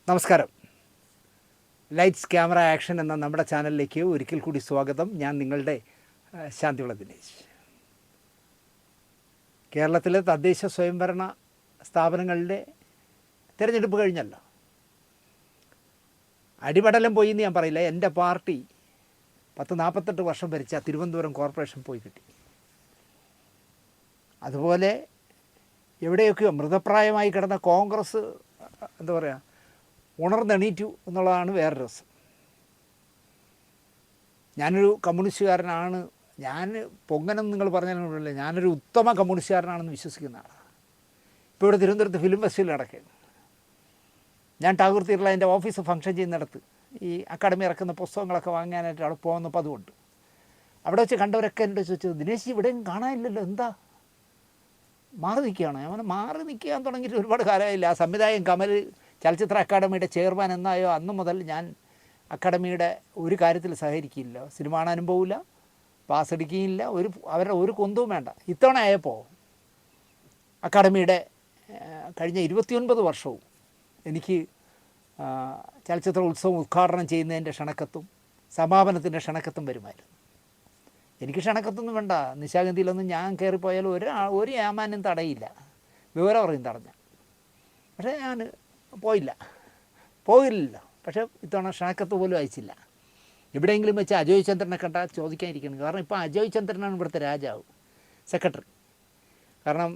നമസ്കാരം. Lights camera action എന്ന നമ്മുടെ ചാനലിലേക്ക് ഒരിക്കൽ കൂടി സ്വാഗതം. ഞാൻ നിങ്ങളുടെ ശാന്തിവിള ദിനേശ്. കേരളത്തിലെ തദ്ദേശ സ്വയംഭരണ സ്ഥാപനങ്ങളുടെ തിരഞ്ഞെടുപ്പ് കഴിഞ്ഞല്ലോ. അടിപടലം പോയി എന്ന് ഞാൻ പറയില്ല. എൻ്റെ പാർട്ടി 40-48 വർഷം ഭരിച്ച തിരുവനന്തപുരം കോർപ്പറേഷൻ പോയി കിട്ടി. അതുപോലെ എവിടെയൊക്കെയോ മൃതപ്രായമായി കിടന്ന കോൺഗ്രസ് എന്താ പറയുക ഉണർന്നെണീറ്റു എന്നുള്ളതാണ് വേറെ രസം. ഞാനൊരു കമ്മ്യൂണിസ്റ്റുകാരനാണ്, ഞാൻ പൊങ്ങനെന്ന് നിങ്ങൾ പറഞ്ഞാലേ ഞാനൊരു ഉത്തമ കമ്മ്യൂണിസ്റ്റുകാരനാണെന്ന് വിശ്വസിക്കുന്ന ആളാണ്. ഇപ്പോൾ ഇവിടെ തിരുവനന്തപുരത്ത് ഫിലിം ഫെസ്റ്റിവൽ നടക്കുകയാണ്. ഞാൻ ടാഗോർ തിയേറ്ററിൽ എൻ്റെ ഓഫീസ് ഫംഗ്ഷൻ ചെയ്യുന്നിടത്ത് ഈ അക്കാഡമി ഇറക്കുന്ന പുസ്തകങ്ങളൊക്കെ വാങ്ങാനായിട്ട് അവിടെ പോകുന്ന പതിവുണ്ട്. അവിടെ വെച്ച് കണ്ടവരൊക്കെ എൻ്റെ ചോദിച്ചത്, ദിനേശ് ഇവിടെയും കാണാനില്ലല്ലോ, എന്താ മാറി നിൽക്കുകയാണോ? ഞാൻ മാറി നിൽക്കാൻ തുടങ്ങിയിട്ട് ഒരുപാട് കാലമായില്ല. ആ സംവിധായകൻ കമൽ ചലച്ചിത്ര അക്കാദമിയുടെ ചെയർമാൻ എന്നായോ അന്ന് മുതൽ ഞാൻ അക്കാദമിയുടെ ഒരു കാര്യത്തിൽ സഹകരിക്കില്ല. സിനിമ കാണാനും പോവില്ല, പാസ് അടിക്കുകയില്ല, അവരുടെ ഒരു കുന്തവും വേണ്ട. ഇത്തവണ ആയപ്പോൾ അക്കാദമിയുടെ കഴിഞ്ഞ 29 വർഷവും എനിക്ക് ചലച്ചിത്ര ഉത്സവം ഉദ്ഘാടനം ചെയ്യുന്നതിൻ്റെ ക്ഷണക്കത്തും സമാപനത്തിൻ്റെ ക്ഷണക്കത്തും വരുമായിരുന്നു. എനിക്ക് ക്ഷണക്കത്തൊന്നും വേണ്ട. നിശാഗന്ധിയിലൊന്നും ഞാൻ കയറിപ്പോയാലും ഒരു ഏമാനും തടയില്ല, വിവരം പറയും തടഞ്ഞ. പക്ഷേ ഞാൻ പോയില്ല. പക്ഷേ ഇത്തവണ ക്ഷണക്കത്ത് പോലും അയച്ചില്ല. എവിടെയെങ്കിലും വെച്ച് അജോയ് ചന്ദ്രനെ കണ്ടാൽ ചോദിക്കാനിരിക്കണം. കാരണം ഇപ്പോൾ അജോയ് ചന്ദ്രനാണ് ഇവിടുത്തെ രാജാവ്, സെക്രട്ടറി. കാരണം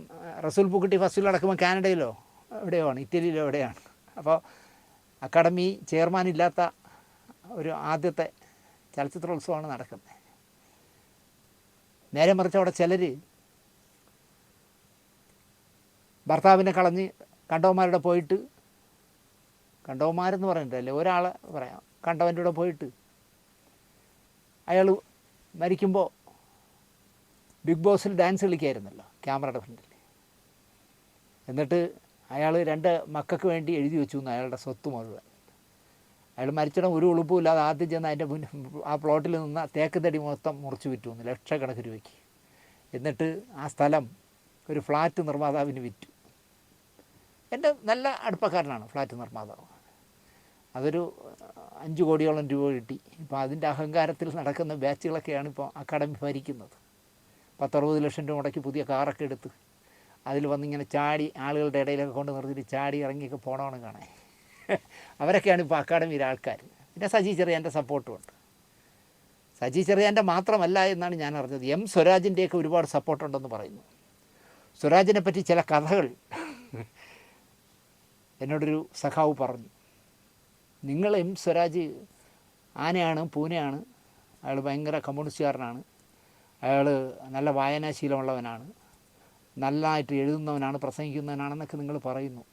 റസൂൽ പൂക്കുട്ടി ഫസ്റ്റിൽ നടക്കുമ്പോൾ കാനഡയിലോ എവിടെയോ ആണ്, ഇറ്റലിയിലോ എവിടെയാണ്. അപ്പോൾ അക്കാഡമി ചെയർമാൻ ഇല്ലാത്ത ഒരു ആദ്യത്തെ ചലച്ചിത്രോത്സവമാണ് നടക്കുന്നത്. നേരെ മറിച്ച് അവിടെ ചിലർ ഭർത്താവിനെ കളഞ്ഞ് കണ്ടവന്മാരുടെ പോയിട്ട്, കണ്ടവന്മാരെന്ന് പറയണ്ടല്ലേ, ഒരാളെ പറയാം, കണ്ടവൻ്റെ കൂടെ പോയിട്ട് അയാൾ മരിക്കുമ്പോൾ ബിഗ് ബോസിൽ ഡാൻസ് കളിക്കായിരുന്നല്ലോ ക്യാമറയുടെ ഫ്രണ്ടിൽ. എന്നിട്ട് അയാൾ 2 മക്കൾക്ക് വേണ്ടി എഴുതി വെച്ചു എന്ന് അയാളുടെ സ്വത്ത് മുഴുവൻ. അയാൾ മരിച്ചിടം ഒരു ഉളുപ്പുമില്ലാതെ ആദ്യം ചെന്ന് അതിൻ്റെ ആ പ്ലോട്ടിൽ നിന്ന് തേക്ക് തടി മൊത്തം മുറിച്ച് വിറ്റു എന്ന്, ലക്ഷക്കണക്കിന് രൂപയ്ക്ക്. എന്നിട്ട് ആ സ്ഥലം ഒരു ഫ്ലാറ്റ് നിർമ്മാതാവിന് വിറ്റു. എൻ്റെ നല്ല അടുപ്പക്കാരനാണ് ഫ്ലാറ്റ് നിർമ്മാതാവ്. അതൊരു 5 കോടിയോളം രൂപ കിട്ടി. ഇപ്പോൾ അതിൻ്റെ അഹങ്കാരത്തിൽ നടക്കുന്ന ബാച്ചുകളൊക്കെയാണ് ഇപ്പോൾ അക്കാഡമി ഭരിക്കുന്നത്. 10-60 ലക്ഷം രൂപ മുടക്കി പുതിയ കാറൊക്കെ എടുത്ത് അതിൽ വന്നിങ്ങനെ ചാടി ആളുകളുടെ ഇടയിലൊക്കെ കൊണ്ട് നിർത്തിയിട്ട് ചാടി ഇറങ്ങിയൊക്കെ പോകണമെന്ന് കാണാൻ. അവരൊക്കെയാണ് ഇപ്പോൾ അക്കാഡമിയിലെ ആൾക്കാർ. പിന്നെ സജി ചെറിയാൻ്റെ സപ്പോർട്ടും ഉണ്ട്. സജി ചെറിയാൻ്റെ മാത്രമല്ല എന്നാണ് ഞാൻ അറിഞ്ഞത്, എം സ്വരാജിൻ്റെയൊക്കെ ഒരുപാട് സപ്പോർട്ടുണ്ടെന്ന് പറയുന്നു. സ്വരാജിനെ പറ്റി ചില കഥകൾ എന്നോടൊരു സഖാവ് പറഞ്ഞു. നിങ്ങൾ എം സ്വരാജ് ആനയാണ്, പൂനെയാണ്, അയാൾ ഭയങ്കര കമ്മ്യൂണിസ്റ്റുകാരനാണ്, അയാൾ നല്ല വായനാശീലമുള്ളവനാണ്, നല്ലതായിട്ട് എഴുതുന്നവനാണ്, പ്രസംഗിക്കുന്നവനാണെന്നൊക്കെ നിങ്ങൾ പറയുന്നു,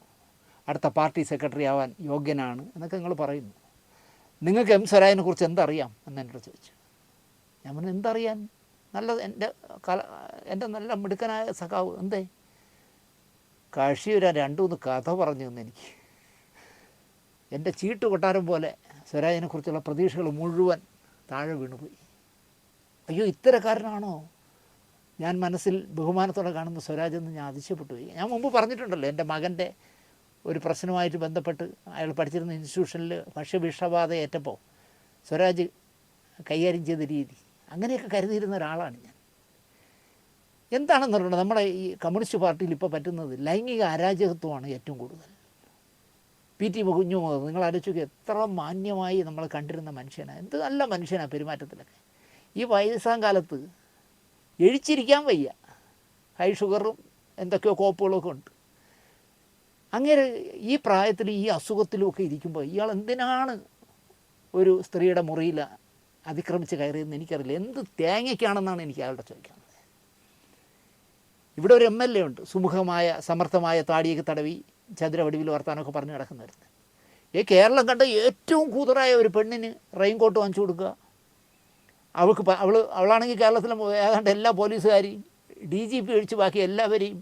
അടുത്ത പാർട്ടി സെക്രട്ടറി ആവാൻ യോഗ്യനാണ് എന്നൊക്കെ നിങ്ങൾ പറയുന്നു. നിങ്ങൾക്ക് എം സ്വരാജിനെ കുറിച്ച് എന്തറിയാം എന്നെന്നോട് ചോദിച്ചു. ഞാൻ പറഞ്ഞു, എന്തറിയാൻ, നല്ല എൻ്റെ നല്ല മിടുക്കനായ സഖാവ്, എന്തേ കക്ഷി ഒരു 2-3 കഥ പറഞ്ഞു തന്നെ എനിക്ക്. എൻ്റെ ചീട്ട് കൊട്ടാരം പോലെ സ്വരാജിനെക്കുറിച്ചുള്ള പ്രതീക്ഷകൾ മുഴുവൻ താഴെ വീണുപോയി. അയ്യോ, ഇത്തരക്കാരനാണോ ഞാൻ മനസ്സിൽ ബഹുമാനത്തോടെ കാണുന്ന സ്വരാജ് എന്ന് ഞാൻ അതിശയപ്പെട്ടു പോയി. ഞാൻ മുമ്പ് പറഞ്ഞിട്ടുണ്ടല്ലോ, എൻ്റെ മകൻ്റെ ഒരു പ്രശ്നവുമായിട്ട് ബന്ധപ്പെട്ട് അയാൾ പഠിച്ചിരുന്ന ഇൻസ്റ്റിറ്റ്യൂഷനിൽ ഭക്ഷ്യവിഷബാധ ഏറ്റപ്പോൾ സ്വരാജ് കൈകാര്യം ചെയ്ത രീതി, അങ്ങനെയൊക്കെ കരുതിയിരുന്ന ഒരാളാണ് ഞാൻ. എന്താണെന്ന് പറയുന്നത്, നമ്മുടെ ഈ കമ്മ്യൂണിസ്റ്റ് പാർട്ടിയിൽ ഇപ്പോൾ പറ്റുന്നത് ലൈംഗിക അരാജകത്വമാണ് ഏറ്റവും കൂടുതൽ. PT കുഞ്ഞുമുഖം നിങ്ങൾ ആലോചിക്കുക, എത്ര മാന്യമായി നമ്മൾ കണ്ടിരുന്ന മനുഷ്യനാണ്, എന്ത് നല്ല മനുഷ്യനാണ് പെരുമാറ്റത്തിലൊക്കെ. ഈ വയസ്സാം കാലത്ത് എഴിച്ചിരിക്കാൻ വയ്യ, ഹൈ ഷുഗറും എന്തൊക്കെയോ കോപ്പുകളൊക്കെ ഉണ്ട്. അങ്ങനെ ഈ പ്രായത്തിൽ ഈ അസുഖത്തിലുമൊക്കെ ഇരിക്കുമ്പോൾ ഇയാൾ എന്തിനാണ് ഒരു സ്ത്രീയുടെ മുറിയിൽ അതിക്രമിച്ച് കയറിയെന്ന് എനിക്കറിയില്ല. എന്ത് തേങ്ങയ്ക്കാണെന്നാണ് എനിക്ക് അയാളുടെ ചോദിക്കുന്നത്. ഇവിടെ ഒരു MLA ഉണ്ട്, സുമുഖമായ സമർത്ഥമായ താടിയൊക്കെ തടവി ചതുരവടിവിൽ വർത്താനമൊക്കെ പറഞ്ഞു കിടക്കുന്നവരുന്നത്. ഈ കേരളം കണ്ട ഏറ്റവും കൂതറായ ഒരു പെണ്ണിന് റെയിൻകോട്ട് വാങ്ങിച്ചു കൊടുക്കുക. അവളാണെങ്കിൽ കേരളത്തിലെ ഏതാണ്ട് എല്ലാ പോലീസുകാരെയും DGP ഒഴിച്ച് ബാക്കി എല്ലാവരെയും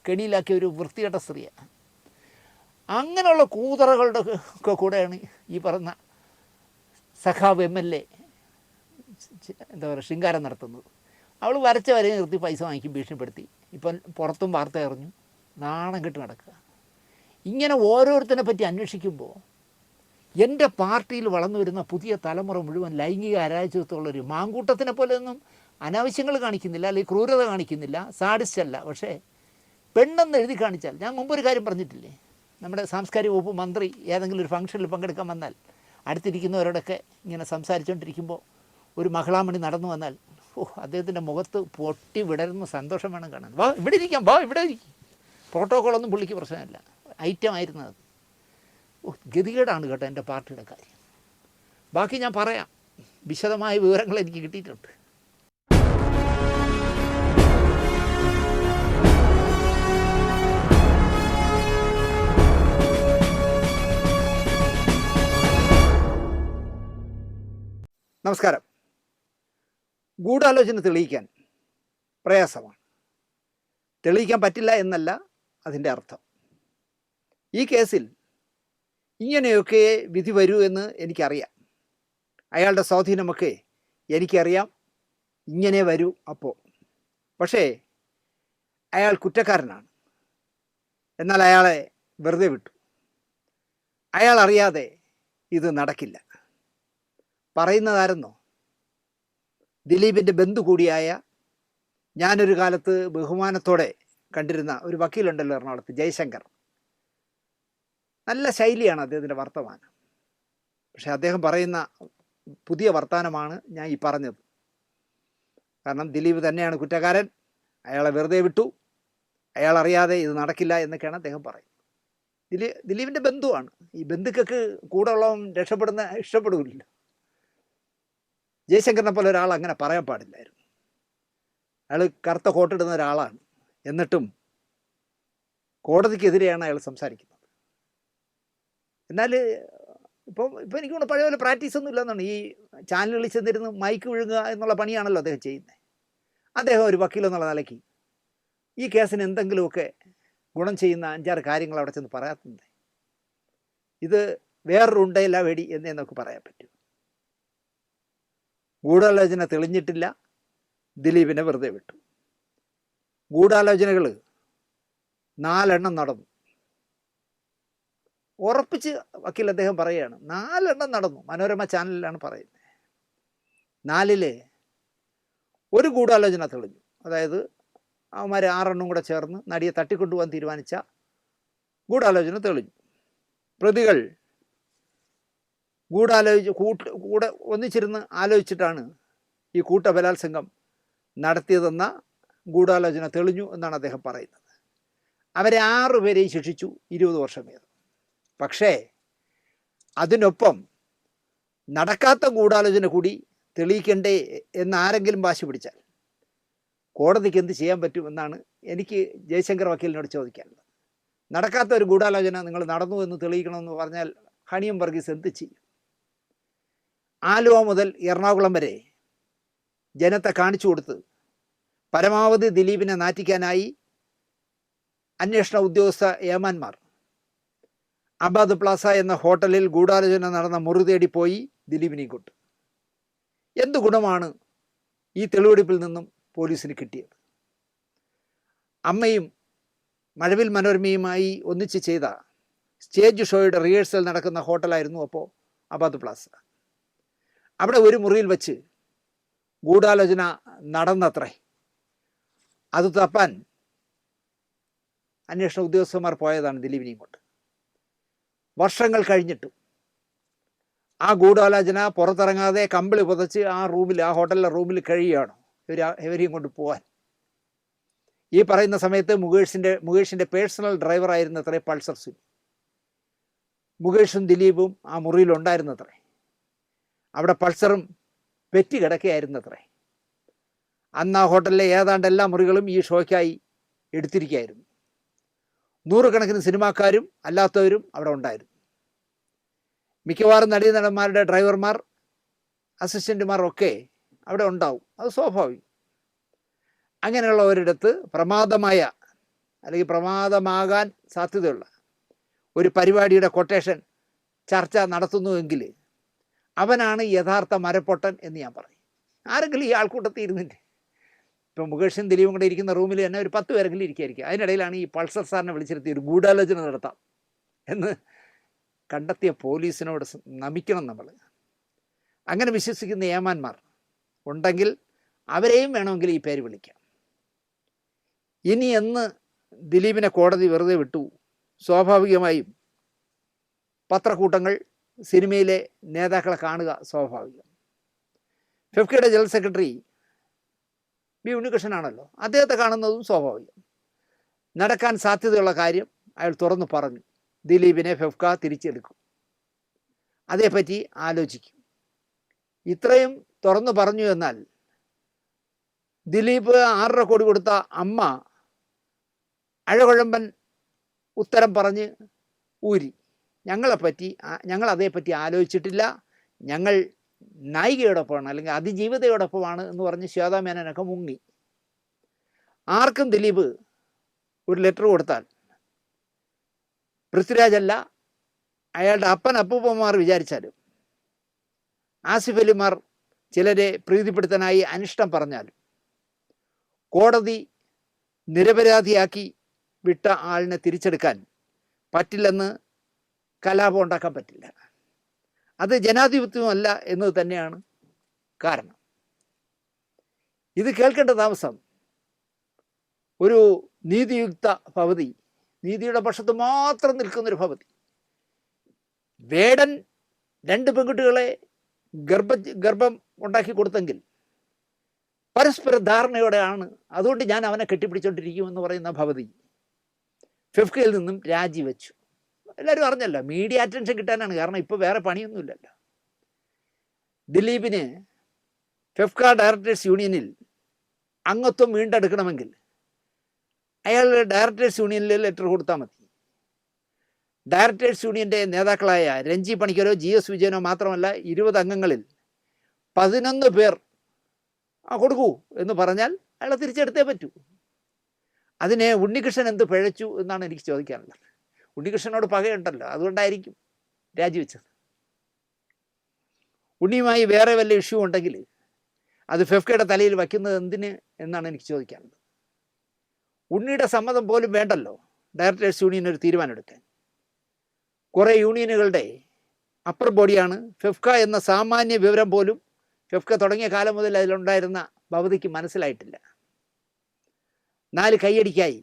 കെണിയിലാക്കിയ ഒരു വൃത്തികെട്ട സ്ത്രീയാണ്. അങ്ങനെയുള്ള കൂതറകളുടെ ഒക്കെ കൂടെയാണ് ഈ പറഞ്ഞ സഖാവ് MLA എന്താ പറയുക ശൃംഗാരം നടത്തുന്നത്. അവൾ വരച്ച വരെ നിർത്തി പൈസ വാങ്ങിക്കും, ഭീഷണിപ്പെടുത്തി. ഇപ്പം പുറത്തും വാർത്ത അറിഞ്ഞു, നാണം കെട്ട് നടക്കുക. ഇങ്ങനെ ഓരോരുത്തരെ പറ്റി അന്വേഷിക്കുമ്പോൾ എൻ്റെ പാർട്ടിയിൽ വളർന്നു വരുന്ന പുതിയ തലമുറ മുഴുവൻ ലൈംഗിക അരാജകത്വമുള്ളൊരു മാങ്കൂട്ടത്തിനെ പോലെയൊന്നും അനാവശ്യങ്ങൾ കാണിക്കുന്നില്ല, അല്ലെങ്കിൽ ക്രൂരത കാണിക്കുന്നില്ല, സാഡിസ്റ്റല്ല. പക്ഷേ പെണ്ണെന്ന് എഴുതി കാണിച്ചാൽ, ഞാൻ മുമ്പൊരു കാര്യം പറഞ്ഞിട്ടില്ലേ, നമ്മുടെ സാംസ്കാരിക വകുപ്പ് മന്ത്രി ഏതെങ്കിലും ഒരു ഫംഗ്ഷനിൽ പങ്കെടുക്കാൻ വന്നാൽ അടുത്തിരിക്കുന്നവരോടൊക്കെ ഇങ്ങനെ സംസാരിച്ചുകൊണ്ടിരിക്കുമ്പോൾ ഒരു മഹിളാമണി നടന്നു വന്നാൽ അദ്ദേഹത്തിൻ്റെ മുഖത്ത് പൊട്ടി വിടരുന്ന സന്തോഷം വേണം കാണാൻ. വാ ഇവിടെ ഇരിക്കാം, വാ ഇവിടെ ഇരിക്കും. പ്രോട്ടോക്കോളൊന്നും പുള്ളിക്ക് പ്രശ്നമില്ല, ഐറ്റമായിരുന്നു അത്. ഗതികേടാണ് കേട്ടോ എൻ്റെ പാർട്ടിയുടെ കാര്യം. ബാക്കി ഞാൻ പറയാം, വിശദമായ വിവരങ്ങൾ എനിക്ക് കിട്ടിയിട്ടുണ്ട്. നമസ്കാരം. ഗൂഢാലോചന തെളിയിക്കാൻ പ്രയാസമാണ്. തെളിയിക്കാൻ പറ്റില്ല എന്നല്ല അതിൻ്റെ അർത്ഥം. ഈ കേസിൽ ഇങ്ങനെയൊക്കെ വിധി വരൂ എന്ന് എനിക്കറിയാം. അയാളുടെ സ്വാധീനമൊക്കെ എനിക്കറിയാം, ഇങ്ങനെ വരൂ അപ്പോൾ. പക്ഷേ അയാൾ കുറ്റക്കാരനാണ്. എന്നാൽ അയാളെ വെറുതെ വിട്ടു. അയാൾ അറിയാതെ ഇത് നടക്കില്ല. പറയുന്നതായിരുന്നോ? ദിലീപിൻ്റെ ബന്ധു കൂടിയായ, ഞാനൊരു കാലത്ത് ബഹുമാനത്തോടെ കണ്ടിരുന്ന ഒരു വക്കീലുണ്ടല്ലോ എറണാകുളത്ത്, ജയശങ്കർ. നല്ല ശൈലിയാണ് അദ്ദേഹത്തിൻ്റെ വർത്തമാനം. പക്ഷെ അദ്ദേഹം പറയുന്ന പുതിയ വർത്തമാനമാണ് ഞാൻ ഈ പറഞ്ഞത്. കാരണം ദിലീപ് തന്നെയാണ് കുറ്റക്കാരൻ, അയാളെ വെറുതെ വിട്ടു, അയാൾ അറിയാതെ ഇത് നടക്കില്ല എന്നൊക്കെയാണ് അദ്ദേഹം പറയുന്നത്. ദിലീപിൻ്റെ ബന്ധുവാണ്. ഈ ബന്ധുക്കൾക്ക് കൂടെ ഉള്ളവൻ ഇഷ്ടപ്പെടില്ല. ജയശങ്കറിനെ പോലെ ഒരാൾ അങ്ങനെ പറയാൻ പാടില്ലായിരുന്നു. അയാൾ കറുത്ത കോട്ടിടുന്ന ഒരാളാണ്. എന്നിട്ടും കോടതിക്കെതിരെയാണ് അയാൾ സംസാരിക്കുന്നത്. എന്നാൽ ഇപ്പം എനിക്ക് കൊണ്ട് പഴയ പോലെ പ്രാക്ടീസൊന്നും ഇല്ലെന്നാണ്. ഈ ചാനലുകളിൽ ചെന്നിരുന്ന് മൈക്ക് വിഴുങ്ങുക എന്നുള്ള പണിയാണല്ലോ അദ്ദേഹം ചെയ്യുന്നത്. അദ്ദേഹം ഒരു വക്കീലെന്നുള്ള നിലയ്ക്ക് ഈ കേസിന് എന്തെങ്കിലുമൊക്കെ ഗുണം ചെയ്യുന്ന 5-6 കാര്യങ്ങൾ അവിടെ ചെന്ന് പറയാത്തത്. ഇത് വേറൊരു ഉണ്ടയില്ല വെടി എന്നേ നമുക്ക് പറയാൻ പറ്റൂ. ഗൂഢാലോചന തെളിഞ്ഞിട്ടില്ല, ദിലീപിനെ വെറുതെ വിട്ടു. ഗൂഢാലോചനകൾ 4 നടന്നു. ഉറപ്പിച്ച് വക്കീൽ അദ്ദേഹം പറയുകയാണ്, 4 നടന്നു. മനോരമ ചാനലിലാണ് പറയുന്നത്. 4-ൽ ഒരു ഗൂഢാലോചന തെളിഞ്ഞു. അതായത് അവന്മാർ 6 കൂടെ ചേർന്ന് നടിയെ തട്ടിക്കൊണ്ടുപോകാൻ തീരുമാനിച്ച ഗൂഢാലോചന തെളിഞ്ഞു. പ്രതികൾ കൂടെ ഒന്നിച്ചിരുന്ന് ആലോചിച്ചിട്ടാണ് ഈ കൂട്ടബലാത്സംഗം നടത്തിയതെന്ന ഗൂഢാലോചന തെളിഞ്ഞു എന്നാണ് അദ്ദേഹം പറയുന്നത്. അവരെ 6 പേരെയും ശിക്ഷിച്ചു 20 വർഷം വീതം. പക്ഷേ അതിനൊപ്പം നടക്കാത്ത ഗൂഢാലോചന കൂടി തെളിയിക്കണ്ടേ എന്ന് ആരെങ്കിലും വാശി പിടിച്ചാൽ കോടതിക്ക് എന്ത് ചെയ്യാൻ പറ്റുമെന്നാണ് എനിക്ക് ജയശങ്കർ വക്കീലിനോട് ചോദിക്കാനുള്ളത്. നടക്കാത്ത ഒരു ഗൂഢാലോചന നിങ്ങൾ നടന്നു എന്ന് തെളിയിക്കണമെന്ന് പറഞ്ഞാൽ ഹണിയം വർഗീസ് എന്ത് ചെയ്യും? ആലുവ മുതൽ എറണാകുളം വരെ ജനത്തെ കാണിച്ചു കൊടുത്ത് പരമാവധി ദിലീപിനെ നാറ്റിക്കാനായി അന്വേഷണ ഉദ്യോഗസ്ഥ ഏമാന്മാർ അബാദ് പ്ലാസ എന്ന ഹോട്ടലിൽ ഗൂഢാലോചന നടന്ന മുറി തേടി പോയി ദിലീപിനെയും കൊണ്ട്. എന്ത് ഗുണമാണ് ഈ തെളിവെടുപ്പിൽ നിന്നും പോലീസിന് കിട്ടിയത്? അമ്മയും മഴവിൽ മനോരമയുമായി ഒന്നിച്ച് ചെയ്ത സ്റ്റേജ് ഷോയുടെ റിഹേഴ്സൽ നടക്കുന്ന ഹോട്ടലായിരുന്നു അപ്പോൾ അബാദ് പ്ലാസ. അവിടെ ഒരു മുറിയിൽ വെച്ച് ഗൂഢാലോചന നടന്നത്രേ. അത് തപ്പാൻ അന്വേഷണ ഉദ്യോഗസ്ഥന്മാർ പോയതാണ് ദിലീപിനെയും കൊണ്ട്. വർഷങ്ങൾ കഴിഞ്ഞിട്ടും ആ ഗൂഢാലോചന പുറത്തിറങ്ങാതെ കമ്പിളി പുതച്ച് ആ ഹോട്ടലിലെ റൂമിൽ കഴിയുകയാണോ ഇവരെയും കൊണ്ട് പോകാൻ? ഈ പറയുന്ന സമയത്ത് മുകേഷിൻ്റെ പേഴ്സണൽ ഡ്രൈവറായിരുന്നത്രേ പൾസർ സുനി. മുകേഷും ദിലീപും ആ മുറിയിലുണ്ടായിരുന്നത്രേ. അവിടെ പൾസറും പെറ്റി കിടക്കുകയായിരുന്നത്രേ. അന്ന് ആ ഹോട്ടലിലെ ഏതാണ്ട് എല്ലാ മുറികളും ഈ ഷോയ്ക്കായി എടുത്തിരിക്കുകയായിരുന്നു. 100 കണക്കിന് സിനിമാക്കാരും അല്ലാത്തവരും അവിടെ ഉണ്ടായിരുന്നു. മിക്കവാറും നടീനടന്മാരുടെ ഡ്രൈവർമാർ, അസിസ്റ്റന്റുമാർ ഒക്കെ അവിടെ ഉണ്ടാവും. അത് സ്വാഭാവികം. അങ്ങനെയുള്ള ഒരിടത്ത് പ്രമാദമാകാൻ സാധ്യതയുള്ള ഒരു പരിപാടിയുടെ കൊട്ടേഷൻ ചർച്ച നടത്തുന്നുവെങ്കിൽ അവനാണ് യഥാർത്ഥ മരപ്പൊട്ടൻ എന്ന് ഞാൻ പറയും. ആരെങ്കിലും ഈ ആൾക്കൂട്ടത്തിൽ ഇരുന്നിട്ട്, ഇപ്പം മുകേഷും ദിലീപും കൂടെ ഇരിക്കുന്ന റൂമിൽ തന്നെ ഒരു 10 പേരെങ്കിലും ഇരിക്കുകയായിരിക്കും. അതിനിടയിലാണ് ഈ പൾസർ സാറിനെ വിളിച്ചിരുത്തി ഒരു ഗൂഢാലോചന നടത്താം എന്ന് കണ്ടെത്തിയ പോലീസിനോട് നമിക്കണം നമ്മൾ. അങ്ങനെ വിശ്വസിക്കുന്ന ഏമാന്മാർ ഉണ്ടെങ്കിൽ അവരെയും വേണമെങ്കിൽ ഈ പേര് വിളിക്കാം. ഇനി എന്ന് ദിലീപിനെ കോടതി വെറുതെ വിട്ടു, സ്വാഭാവികമായും പത്രക്കൂട്ടങ്ങൾ സിനിമയിലെ നേതാക്കളെ കാണുക സ്വാഭാവികം. ഫെഫ്കയുടെ ജനറൽ സെക്രട്ടറി ബി ഉണ്ണികൃഷ്ണനാണല്ലോ, അദ്ദേഹത്തെ കാണുന്നതും സ്വാഭാവികം. നടക്കാൻ സാധ്യതയുള്ള കാര്യം അയാൾ തുറന്നു പറഞ്ഞു. ദിലീപിനെ ഫെഫ്ക തിരിച്ചെടുക്കും, അതേപ്പറ്റി ആലോചിക്കും. ഇത്രയും തുറന്നു പറഞ്ഞു എന്നാൽ ദിലീപ് 6.5 കോടി കൊടുത്ത അമ്മ അഴകുഴമ്പൻ ഉത്തരം പറഞ്ഞ് ഊരി. ഞങ്ങൾ അതേപ്പറ്റി ആലോചിച്ചിട്ടില്ല, ഞങ്ങൾ നായികയോടൊപ്പമാണ് അല്ലെങ്കിൽ അതിജീവിതയോടൊപ്പമാണ് എന്ന് പറഞ്ഞ് ശ്വേതാമേനൊക്കെ മുങ്ങി. ആർക്കും ദിലീപ് ഒരു ലെറ്റർ കൊടുത്താൽ പൃഥ്വിരാജല്ല അയാളുടെ അപ്പൻ അപ്പൂപ്പന്മാർ വിചാരിച്ചാലും ആസിഫ് അലിമാർ ചിലരെ പ്രീതിപ്പെടുത്താനായി അനിഷ്ടം പറഞ്ഞാലും കോടതി നിരപരാധിയാക്കി വിട്ട ആളിനെ തിരിച്ചെടുക്കാൻ പറ്റില്ലെന്ന് കലാപം ഉണ്ടാക്കാൻ പറ്റില്ല. അത് ജനാധിപത്യമല്ല എന്നത് തന്നെയാണ് കാരണം. ഇത് കേൾക്കേണ്ട താമസം ഒരു നീതിയുക്ത ഭവതി, നീതിയുടെ പക്ഷത്ത് മാത്രം നിൽക്കുന്നൊരു ഭവതി, വേടൻ 2 പെൺകുട്ടികളെ ഗർഭം ഉണ്ടാക്കി കൊടുത്തെങ്കിൽ പരസ്പര ധാരണയോടെയാണ്, അതുകൊണ്ട് ഞാൻ അവനെ കെട്ടിപ്പിടിച്ചോണ്ടിരിക്കുമെന്ന് പറയുന്ന ഭവതി ഫെഫ്കയിൽ നിന്നും രാജിവെച്ചു. എല്ലാവരും അറിഞ്ഞല്ലോ, മീഡിയ അറ്റൻഷൻ കിട്ടാനാണ്. കാരണം ഇപ്പോൾ വേറെ പണിയൊന്നുമില്ലല്ലോ. ദിലീപിന് ഫെഫ്ക ഡയറക്ടേഴ്സ് യൂണിയനിൽ അംഗത്വം വീണ്ടെടുക്കണമെങ്കിൽ അയാൾ ഡയറക്ടേഴ്സ് യൂണിയനിൽ ലെറ്റർ കൊടുത്താൽ മതി. ഡയറക്ടേഴ്സ് യൂണിയൻ്റെ നേതാക്കളായ രഞ്ജി പണിക്കരോ GS വിജയനോ മാത്രമല്ല 20 അംഗങ്ങളിൽ 11 പേർ കൊടുക്കൂ എന്ന് പറഞ്ഞാൽ അയാളെ തിരിച്ചെടുത്തേ പറ്റൂ. അതിനെ ഉണ്ണികൃഷ്ണൻ എന്ത് പിഴച്ചു എന്നാണ് എനിക്ക് ചോദിക്കാനുള്ളത്. ഉണ്ണികൃഷ്ണനോട് പകയുണ്ടല്ലോ, അതുകൊണ്ടായിരിക്കും രാജിവെച്ചത്. ഉണ്ണിയുമായി വേറെ വല്ല ഇഷ്യൂ ഉണ്ടെങ്കിൽ അത് ഫെഫ്കയുടെ തലയിൽ വയ്ക്കുന്നത് എന്തിന് എന്നാണ് എനിക്ക് ചോദിക്കാനുള്ളത്. ഉണ്ണിയുടെ സമ്മതം പോലും വേണ്ടല്ലോ ഡയറക്ടേഴ്സ് യൂണിയൻ ഒരു തീരുമാനമെടുക്കാൻ. കുറേ യൂണിയനുകളുടെ അപ്പർ ബോഡിയാണ് ഫെഫ്ക എന്ന സാമാന്യ വിവരം പോലും ഫെഫ്ക തുടങ്ങിയ കാലം മുതൽ അതിലുണ്ടായിരുന്ന ഭവതിക്ക് മനസ്സിലായിട്ടില്ല. 4 കൈയടിക്കായി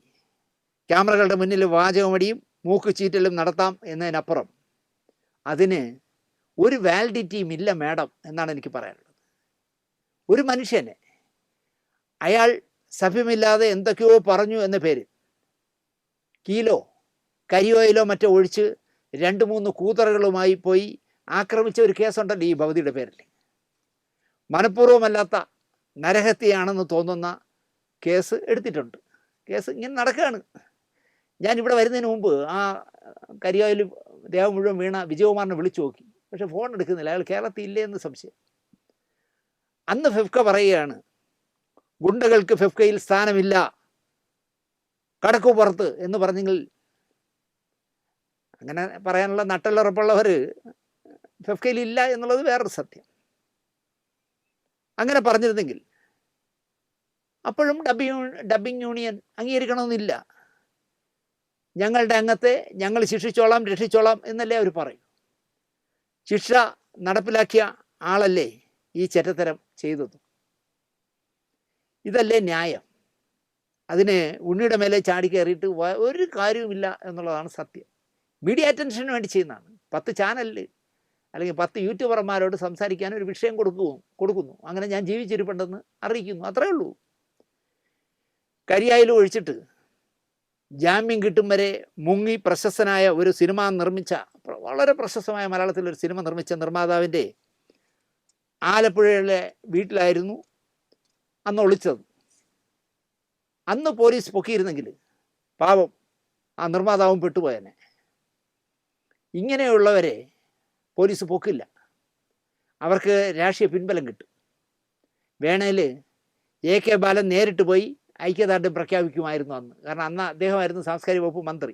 ക്യാമറകളുടെ മുന്നിൽ വാചകമടിയും മൂക്ക് ചീറ്റലും നടത്താം എന്നതിനപ്പുറം അതിന് ഒരു വാലിഡിറ്റിയും ഇല്ല മാഡം എന്നാണ് എനിക്ക് പറയാനുള്ളത്. ഒരു മനുഷ്യനെ അയാൾ സഭ്യമില്ലാതെ എന്തൊക്കെയോ പറഞ്ഞു എന്ന പേരിൽ കീലോ കരിയോയിലോ മറ്റോ ഒഴിച്ച് 2-3 കൂതറകളുമായി പോയി ആക്രമിച്ച ഒരു കേസുണ്ടല്ലോ ഈ ഭവതിയുടെ പേരിൽ. മനഃപൂർവ്വമല്ലാത്ത നരഹത്യയാണെന്ന് തോന്നുന്ന കേസ് എടുത്തിട്ടുണ്ട്. കേസ് ഇങ്ങനെ നടക്കുകയാണ്. ഞാനിവിടെ വരുന്നതിന് മുമ്പ് ആ കരിയോയിൽ ദേഹം മുഴുവൻ വീണ വിജയകുമാറിനെ വിളിച്ചു നോക്കി, പക്ഷെ ഫോൺ എടുക്കുന്നില്ല. അയാൾ കേരളത്തിൽ ഇല്ലേ എന്ന് സംശയം. അന്ന് ഫെഫ്ക പറയുകയാണ്, ഗുണ്ടകൾക്ക് ഫെഫ്കയിൽ സ്ഥാനമില്ല, കടക്കു പുറത്ത് എന്ന് പറഞ്ഞെങ്കിൽ അങ്ങനെ പറയാനുള്ള നട്ടലുറപ്പുള്ളവർ ഫെഫ്കയിൽ ഇല്ല എന്നുള്ളത് വേറൊരു സത്യം. അങ്ങനെ പറഞ്ഞിരുന്നെങ്കിൽ അപ്പോഴും ഡബ്ബിംഗ് യൂണിയൻ അംഗീകരിക്കണമെന്നില്ല. ഞങ്ങളുടെ അംഗത്തെ ഞങ്ങൾ ശിക്ഷിച്ചോളാം രക്ഷിച്ചോളാം എന്നല്ലേ അവർ പറയൂ. ശിക്ഷ നടപ്പിലാക്കിയ ആളല്ലേ ഈ ചെറ്റത്തരം ചെയ്തത്. ഇതല്ലേ ന്യായം. അതിന് ഉണ്ണിയുടെ മേലെ ചാടി കയറിയിട്ട് ഒരു കാര്യവുമില്ല എന്നുള്ളതാണ് സത്യം. മീഡിയ അറ്റൻഷന് വേണ്ടി ചെയ്യുന്നതാണ്. 10 ചാനലിൽ അല്ലെങ്കിൽ 10 യൂട്യൂബർമാരോട് സംസാരിക്കാൻ ഒരു വിഷയം കൊടുക്കുന്നു. അങ്ങനെ ഞാൻ ജീവിച്ചിരിപ്പുണ്ടെന്ന് അറിയിക്കുന്നു, അത്രേ ഉള്ളൂ. കരിയായിൽ ഒഴിച്ചിട്ട് ജാമ്യം കിട്ടും വരെ മുങ്ങി പ്രശസ്തനായ ഒരു സിനിമ നിർമ്മിച്ച, വളരെ പ്രശസ്തമായ മലയാളത്തിലൊരു സിനിമ നിർമ്മിച്ച നിർമ്മാതാവിൻ്റെ ആലപ്പുഴയിലെ വീട്ടിലായിരുന്നു അന്ന് ഒളിച്ചത്. അന്ന് പോലീസ് പൊക്കിയിരുന്നെങ്കിൽ പാവം ആ നിർമ്മാതാവും പെട്ടുപോയനെ. ഇങ്ങനെയുള്ളവരെ പോലീസ് പൊക്കില്ല, അവർക്ക് രാഷ്ട്രീയ പിൻബലം കിട്ടും. വേണേൽ AK ബാലൻ നേരിട്ട് പോയി ഐക്യദാർഢ്യം പ്രഖ്യാപിക്കുമായിരുന്നു അന്ന്. കാരണം അന്ന് അദ്ദേഹമായിരുന്നു സാംസ്കാരിക വകുപ്പ് മന്ത്രി.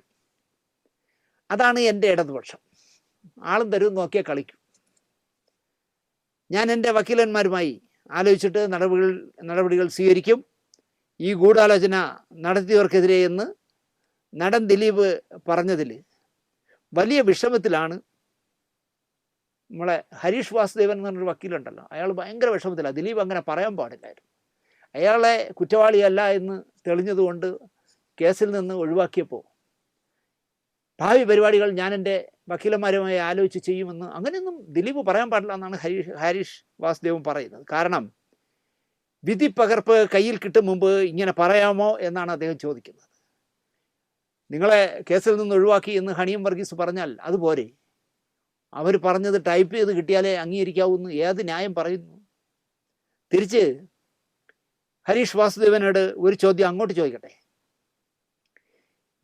അതാണ് എൻ്റെ ഇടതുപക്ഷം. ആളും തരും നോക്കിയാൽ കളിക്കും. ഞാൻ എൻ്റെ വക്കീലന്മാരുമായി ആലോചിച്ചിട്ട് നടപടികൾ സ്വീകരിക്കും. ഈ ഗൂഢാലോചന നടത്തിയവർക്കെതിരെ എന്ന് നടൻ ദിലീപ് പറഞ്ഞതിൽ വലിയ വിഷമത്തിലാണ് നമ്മളെ ഹരീഷ് വാസുദേവൻ എന്ന് പറഞ്ഞൊരു വക്കീലുണ്ടല്ലോ, അയാൾ ഭയങ്കര വിഷമത്തിലാണ്. ദിലീപ് അങ്ങനെ പറയാൻ പാടില്ലായിരുന്നു. അയാളെ കുറ്റവാളിയല്ല എന്ന് തെളിഞ്ഞതുകൊണ്ട് കേസിൽ നിന്ന് ഒഴിവാക്കിയപ്പോൾ ഭാവി പരിപാടികൾ ഞാൻ എൻ്റെ വക്കീലന്മാരുമായി ആലോചിച്ച് ചെയ്യുമെന്ന് അങ്ങനെയൊന്നും ദിലീപ് പറയാൻ പാടില്ല എന്നാണ് ഹരീഷ് വാസുദേവൻ പറയുന്നത്. കാരണം വിധി പകർപ്പ് കയ്യിൽ കിട്ടും മുമ്പ് ഇങ്ങനെ പറയാമോ എന്നാണ് അദ്ദേഹം ചോദിക്കുന്നത്. നിങ്ങളെ കേസിൽ നിന്ന് ഒഴിവാക്കി എന്ന് ഹണിയം വർഗീസ് പറഞ്ഞാൽ അതുപോരെ? അവർ പറഞ്ഞത് ടൈപ്പ് ചെയ്ത് കിട്ടിയാലേ അംഗീകരിക്കാവൂന്ന് ഏത് ന്യായം പറയുന്നു? തിരിച്ച് ഹരീഷ് വാസുദേവനോട് ഒരു ചോദ്യം അങ്ങോട്ട് ചോദിക്കട്ടെ.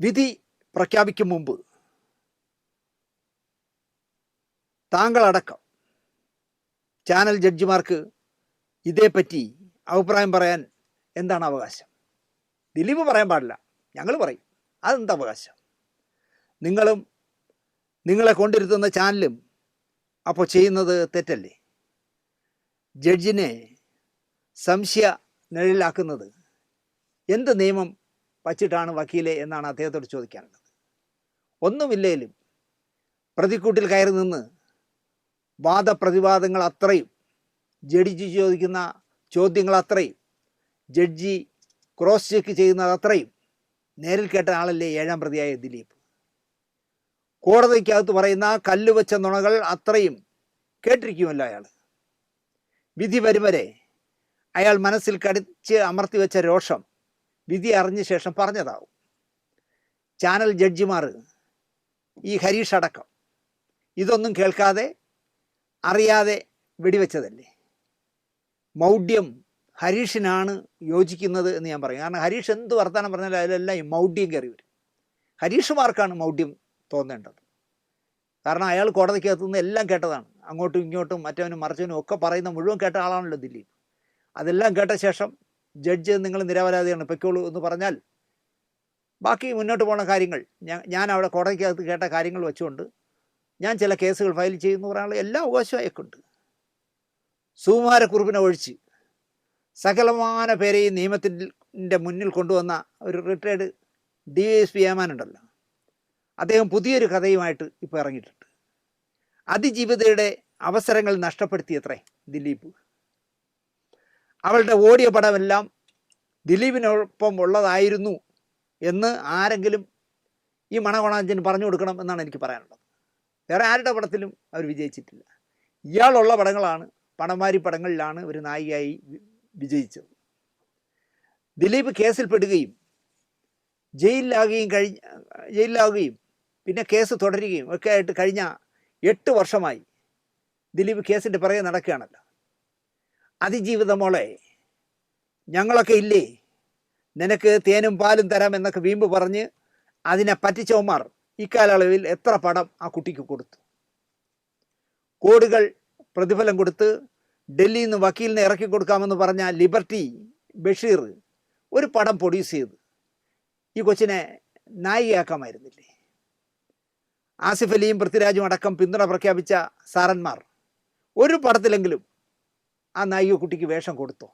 വിധി പ്രഖ്യാപിക്കും മുമ്പ് താങ്കളടക്കം ചാനൽ ജഡ്ജിമാർക്ക് ഇതേപ്പറ്റി അഭിപ്രായം പറയാൻ എന്താണ് അവകാശം? ദിലീപ് പറയാൻ പാടില്ല, ഞങ്ങൾ പറയും. അതെന്താ അവകാശം? നിങ്ങളും നിങ്ങളെ കൊണ്ടിരുത്തുന്ന ചാനലും അപ്പോൾ ചെയ്യുന്നത് തെറ്റല്ലേ? ജഡ്ജിനെ സംശയ നിഴലിലാക്കുന്നത് എന്ത് നിയമം വച്ചിട്ടാണ് വക്കീലെ എന്നാണ് അദ്ദേഹത്തോട് ചോദിക്കാനുള്ളത്. ഒന്നുമില്ലേലും പ്രതിക്കൂട്ടിൽ കയറി നിന്ന് വാദപ്രതിവാദങ്ങൾ അത്രയും, ജഡ്ജി ചോദിക്കുന്ന ചോദ്യങ്ങൾ അത്രയും, ജഡ്ജി ക്രോസ് ചെക്ക് ചെയ്യുന്നത് അത്രയും നേരിൽ കേട്ട ആളല്ലേ 7ാം പ്രതിയായ ദിലീപ്. കോടതിക്കകത്ത് പറയുന്ന കല്ലുവെച്ച നുണകൾ അത്രയും കേട്ടിരിക്കുമല്ലോ അയാൾ. വിധി വരും വരെ അയാൾ മനസ്സിൽ കടിച്ച് അമർത്തി വെച്ച രോഷം വിധി അറിഞ്ഞ ശേഷം പറഞ്ഞതാവും. ചാനൽ ജഡ്ജിമാർ, ഈ ഹരീഷ് അടക്കം, ഇതൊന്നും കേൾക്കാതെ അറിയാതെ വെടിവെച്ചതല്ലേ? മൗഢ്യം ഹരീഷിനാണ് യോജിക്കുന്നത് എന്ന് ഞാൻ പറയും. കാരണം ഹരീഷ് എന്ത് വർത്തമാനം പറഞ്ഞാലും അതിലെല്ലാം ഈ മൗഢ്യം കയറി വരും. ഹരീഷുമാർക്കാണ് മൗഢ്യം തോന്നേണ്ടത്. കാരണം അയാൾ കോടതിക്കകത്തുനിന്ന് എല്ലാം കേട്ടതാണ്. അങ്ങോട്ടും ഇങ്ങോട്ടും മറ്റവനും മറിച്ചവനും ഒക്കെ പറയുന്ന മുഴുവൻ കേട്ട ആളാണല്ലോ ദിലീപ്. അതെല്ലാം കേട്ട ശേഷം ജഡ്ജ് നിങ്ങൾ നിരപരാധിയാണ് പൊയ്ക്കോളൂ എന്ന് പറഞ്ഞാൽ ബാക്കി മുന്നോട്ട് പോകുന്ന കാര്യങ്ങൾ ഞാൻ അവിടെ കോടതിക്കകത്ത് കേട്ട കാര്യങ്ങൾ വെച്ചുകൊണ്ട് ഞാൻ ചില കേസുകൾ ഫയൽ ചെയ്യുന്നു പറയാനുള്ള എല്ലാ അവകാശവും അയക്കുണ്ട്. സുകുമാരക്കുറുപ്പിനെ ഒഴിച്ച് സകലമാന പേരെയും നിയമത്തിൻ്റെ മുന്നിൽ കൊണ്ടുവന്ന ഒരു റിട്ടയർഡ് DSP ഏമാനുണ്ടല്ലോ, അദ്ദേഹം പുതിയൊരു കഥയുമായിട്ട് ഇപ്പോൾ ഇറങ്ങിയിട്ടുണ്ട്. അതിജീവിതയുടെ അവസരങ്ങൾ നഷ്ടപ്പെടുത്തിയത്രേ ദിലീപ്. അവളുടെ ഓടിയ പടമെല്ലാം ദിലീപിനൊപ്പം ഉള്ളതായിരുന്നു എന്ന് ആരെങ്കിലും ഈ മണകൊണാഞ്ചന് പറഞ്ഞു കൊടുക്കണം എന്നാണ് എനിക്ക് പറയാനുള്ളത്. വേറെ ആരുടെ പടത്തിലും അവർ വിജയിച്ചിട്ടില്ല. ഇയാളുള്ള പടങ്ങളാണ്, പണമാരി പടങ്ങളിലാണ് ഒരു നായികയായി വിജയിച്ചത്. ദിലീപ് കേസിൽപ്പെടുകയും ജയിലിലാവുകയും പിന്നെ കേസ് തുടരുകയും ഒക്കെ ആയിട്ട് കഴിഞ്ഞ 8 വർഷമായി ദിലീപ് കേസിൻ്റെ പിറകെ നടക്കുകയാണല്ലോ. അതിജീവിത മോളെ, ഞങ്ങളൊക്കെ ഇല്ലേ, നിനക്ക് തേനും പാലും തരാം എന്നൊക്കെ വീമ്പ് പറഞ്ഞ് അതിനെ പറ്റിച്ചവന്മാർ ഇക്കാലയളവിൽ എത്ര പടം ആ കുട്ടിക്ക് കൊടുത്തു? കോടികൾ പ്രതിഫലം കൊടുത്ത് ഡൽഹിയിൽ നിന്ന് വക്കീലിനെ ഇറക്കി കൊടുക്കാമെന്ന് പറഞ്ഞ ലിബർട്ടി ബഷീർ ഒരു പടം പ്രൊഡ്യൂസ് ചെയ്ത് ഈ കൊച്ചിനെ നായികയാക്കാമായിരുന്നില്ലേ? ആസിഫ് അലിയും പൃഥ്വിരാജും അടക്കം പിന്തുണ പ്രഖ്യാപിച്ച സാറന്മാർ ഒരു പടത്തിലെങ്കിലും ആ നായിക കുട്ടിക്ക് വേഷം കൊടുത്തോ?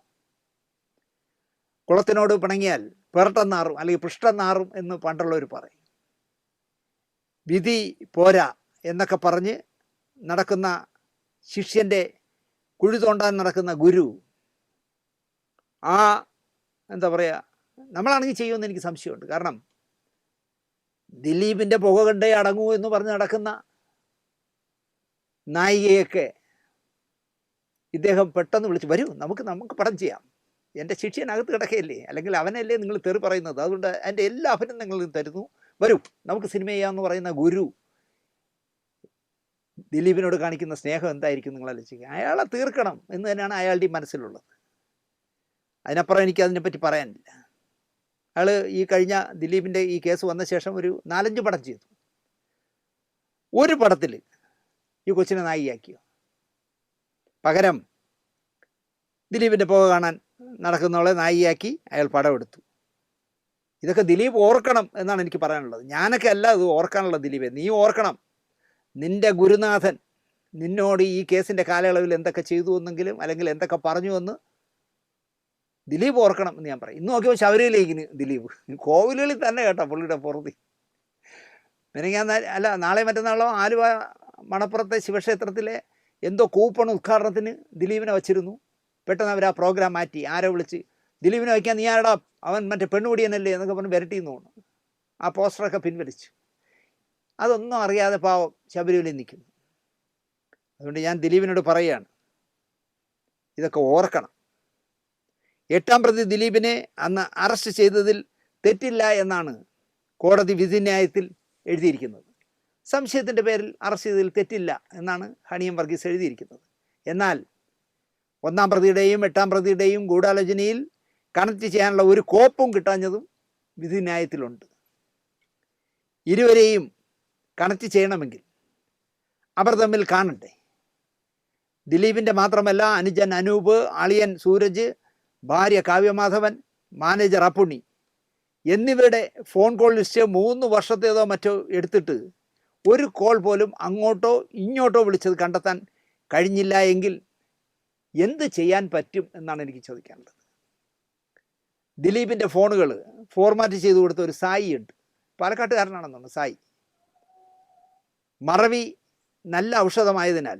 കുളത്തിനോട് പിണങ്ങിയാൽ പെരട്ടെന്നാറും അല്ലെങ്കിൽ പൃഷ്ടെന്നാറും എന്ന് പണ്ടുള്ളവർ പറയും. വിധി പോരാ എന്നൊക്കെ പറഞ്ഞ് നടക്കുന്ന ശിഷ്യൻ്റെ കുഴി തോണ്ടാൻ നടക്കുന്ന ഗുരു, ആ എന്താ പറയുക, നമ്മളാണെങ്കിൽ ചെയ്യുമെന്ന് എനിക്ക് സംശയമുണ്ട്. കാരണം ദിലീപിൻ്റെ പുക കണ്ടേ അടങ്ങൂ എന്ന് പറഞ്ഞ് നടക്കുന്ന നായികയൊക്കെ ഇദ്ദേഹം പെട്ടെന്ന് വിളിച്ച് വരൂ, നമുക്ക് പടം ചെയ്യാം, എൻ്റെ ശിഷ്യനകത്ത് കിടക്കുകയല്ലേ, അല്ലെങ്കിൽ അവനല്ലേ നിങ്ങൾ തെറി പറയുന്നത്, അതുകൊണ്ട് അതിൻ്റെ എല്ലാ അഭിനന്ദനങ്ങളും തരുന്നു, വരൂ നമുക്ക് സിനിമ ചെയ്യാമെന്ന് പറയുന്ന ഗുരു ദിലീപിനോട് കാണിക്കുന്ന സ്നേഹം എന്തായിരിക്കും നിങ്ങൾ ആലോചിക്കുക? അയാളെ തീർക്കണം എന്ന് തന്നെയാണ് അയാളുടെ മനസ്സിലുള്ളത്. അതിനപ്പുറം എനിക്ക് അതിനെപ്പറ്റി പറയാനില്ല. അയാൾ ഈ കഴിഞ്ഞ ദിലീപിൻ്റെ ഈ കേസ് വന്ന ശേഷം ഒരു 4-5 പടം ചെയ്തു. ഒരു പടത്തിൽ ഈ കൊച്ചിനെ നായികയാക്കിയോ? പകരം ദിലീപിൻ്റെ പുക കാണാൻ നടക്കുന്നവളെ നായികയാക്കി അയാൾ പടം എടുത്തു. ഇതൊക്കെ ദിലീപ് ഓർക്കണം എന്നാണ് എനിക്ക് പറയാനുള്ളത്. ഞാനൊക്കെ അല്ല ഇത് ഓർക്കാനുള്ള ദിലീപേ, നീ ഓർക്കണം. നിൻ്റെ ഗുരുനാഥൻ നിന്നോട് ഈ കേസിൻ്റെ കാലയളവിൽ എന്തൊക്കെ ചെയ്തു എന്നെങ്കിലും അല്ലെങ്കിൽ എന്തൊക്കെ പറഞ്ഞു എന്ന് ദിലീപ് ഓർക്കണം എന്ന് ഞാൻ പറയും. ഇന്ന് നോക്കിയപ്പോൾ ശബരിമലയിലേക്ക് ദിലീപ് കോവിലുകളിൽ തന്നെ കേട്ടോ പുള്ളിയുടെ പുറത്ത്. ഞാൻ നാളെ മറ്റന്നാളോ ആലുവ മണപ്പുറത്തെ ശിവക്ഷേത്രത്തിലെ എന്തോ കൂപ്പൺ ഉദ്ഘാടനത്തിന് ദിലീപിനെ വച്ചിരുന്നു. പെട്ടെന്ന് അവർ ആ പ്രോഗ്രാം മാറ്റി. ആരോ വിളിച്ച് ദിലീപിനെ വയ്ക്കാൻ നീ ആരടാ, അവൻ മറ്റേ പെണ്ണുപിടിയനല്ലേ എന്നൊക്കെ പറഞ്ഞ് വിരട്ടിയെന്ന് തോന്നുന്നു. ആ പോസ്റ്ററൊക്കെ പിൻവലിച്ചു. അതൊന്നും അറിയാതെ പാവം ശബരിമലയിൽ നിൽക്കുന്നു. അതുകൊണ്ട് ഞാൻ ദിലീപിനോട് പറയുകയാണ്, ഇതൊക്കെ ഓർക്കണം. 8-ാം പ്രതി ദിലീപിനെ അന്ന് അറസ്റ്റ് ചെയ്തതിൽ തെറ്റില്ല എന്നാണ് കോടതി വിധിന്യായത്തിൽ എഴുതിയിരിക്കുന്നത്. സംശയത്തിൻ്റെ പേരിൽ അറസ്റ്റ് ചെയ്തതിൽ തെറ്റില്ല എന്നാണ് ഹണിയം വർഗീസ് എഴുതിയിരിക്കുന്നത്. എന്നാൽ 1-ാം പ്രതിയുടെയും 8-ാം പ്രതിയുടെയും ഗൂഢാലോചനയിൽ കണക്ട് ചെയ്യാനുള്ള ഒരു കോപ്പും കിട്ടാഞ്ഞതും വിധിന്യായത്തിലുണ്ട്. ഇരുവരെയും കണക്ട് ചെയ്യണമെങ്കിൽ അവർ തമ്മിൽ കാണണ്ടേ. ദിലീപിൻ്റെ മാത്രമല്ല, അനുജൻ അനൂപ്, അളിയൻ സൂരജ്, ഭാര്യ കാവ്യമാധവൻ, മാനേജർ അപ്പുണ്ണി എന്നിവരുടെ ഫോൺ കോൾ ലിസ്റ്റ് 3 വർഷത്തേതോ മറ്റോ എടുത്തിട്ട് ഒരു കോൾ പോലും അങ്ങോട്ടോ ഇങ്ങോട്ടോ വിളിച്ചത് കണ്ടെത്താൻ കഴിഞ്ഞില്ല എങ്കിൽ എന്ത് ചെയ്യാൻ പറ്റും എന്നാണ് എനിക്ക് ചോദിക്കാനുള്ളത്. ദിലീപിൻ്റെ ഫോണുകൾ ഫോർമാറ്റ് ചെയ്ത് കൊടുത്ത ഒരു സായി ഉണ്ട്, പാലക്കാട്ടുകാരനാണെന്നാണ് സായി. മറവി നല്ല ഔഷധമായതിനാൽ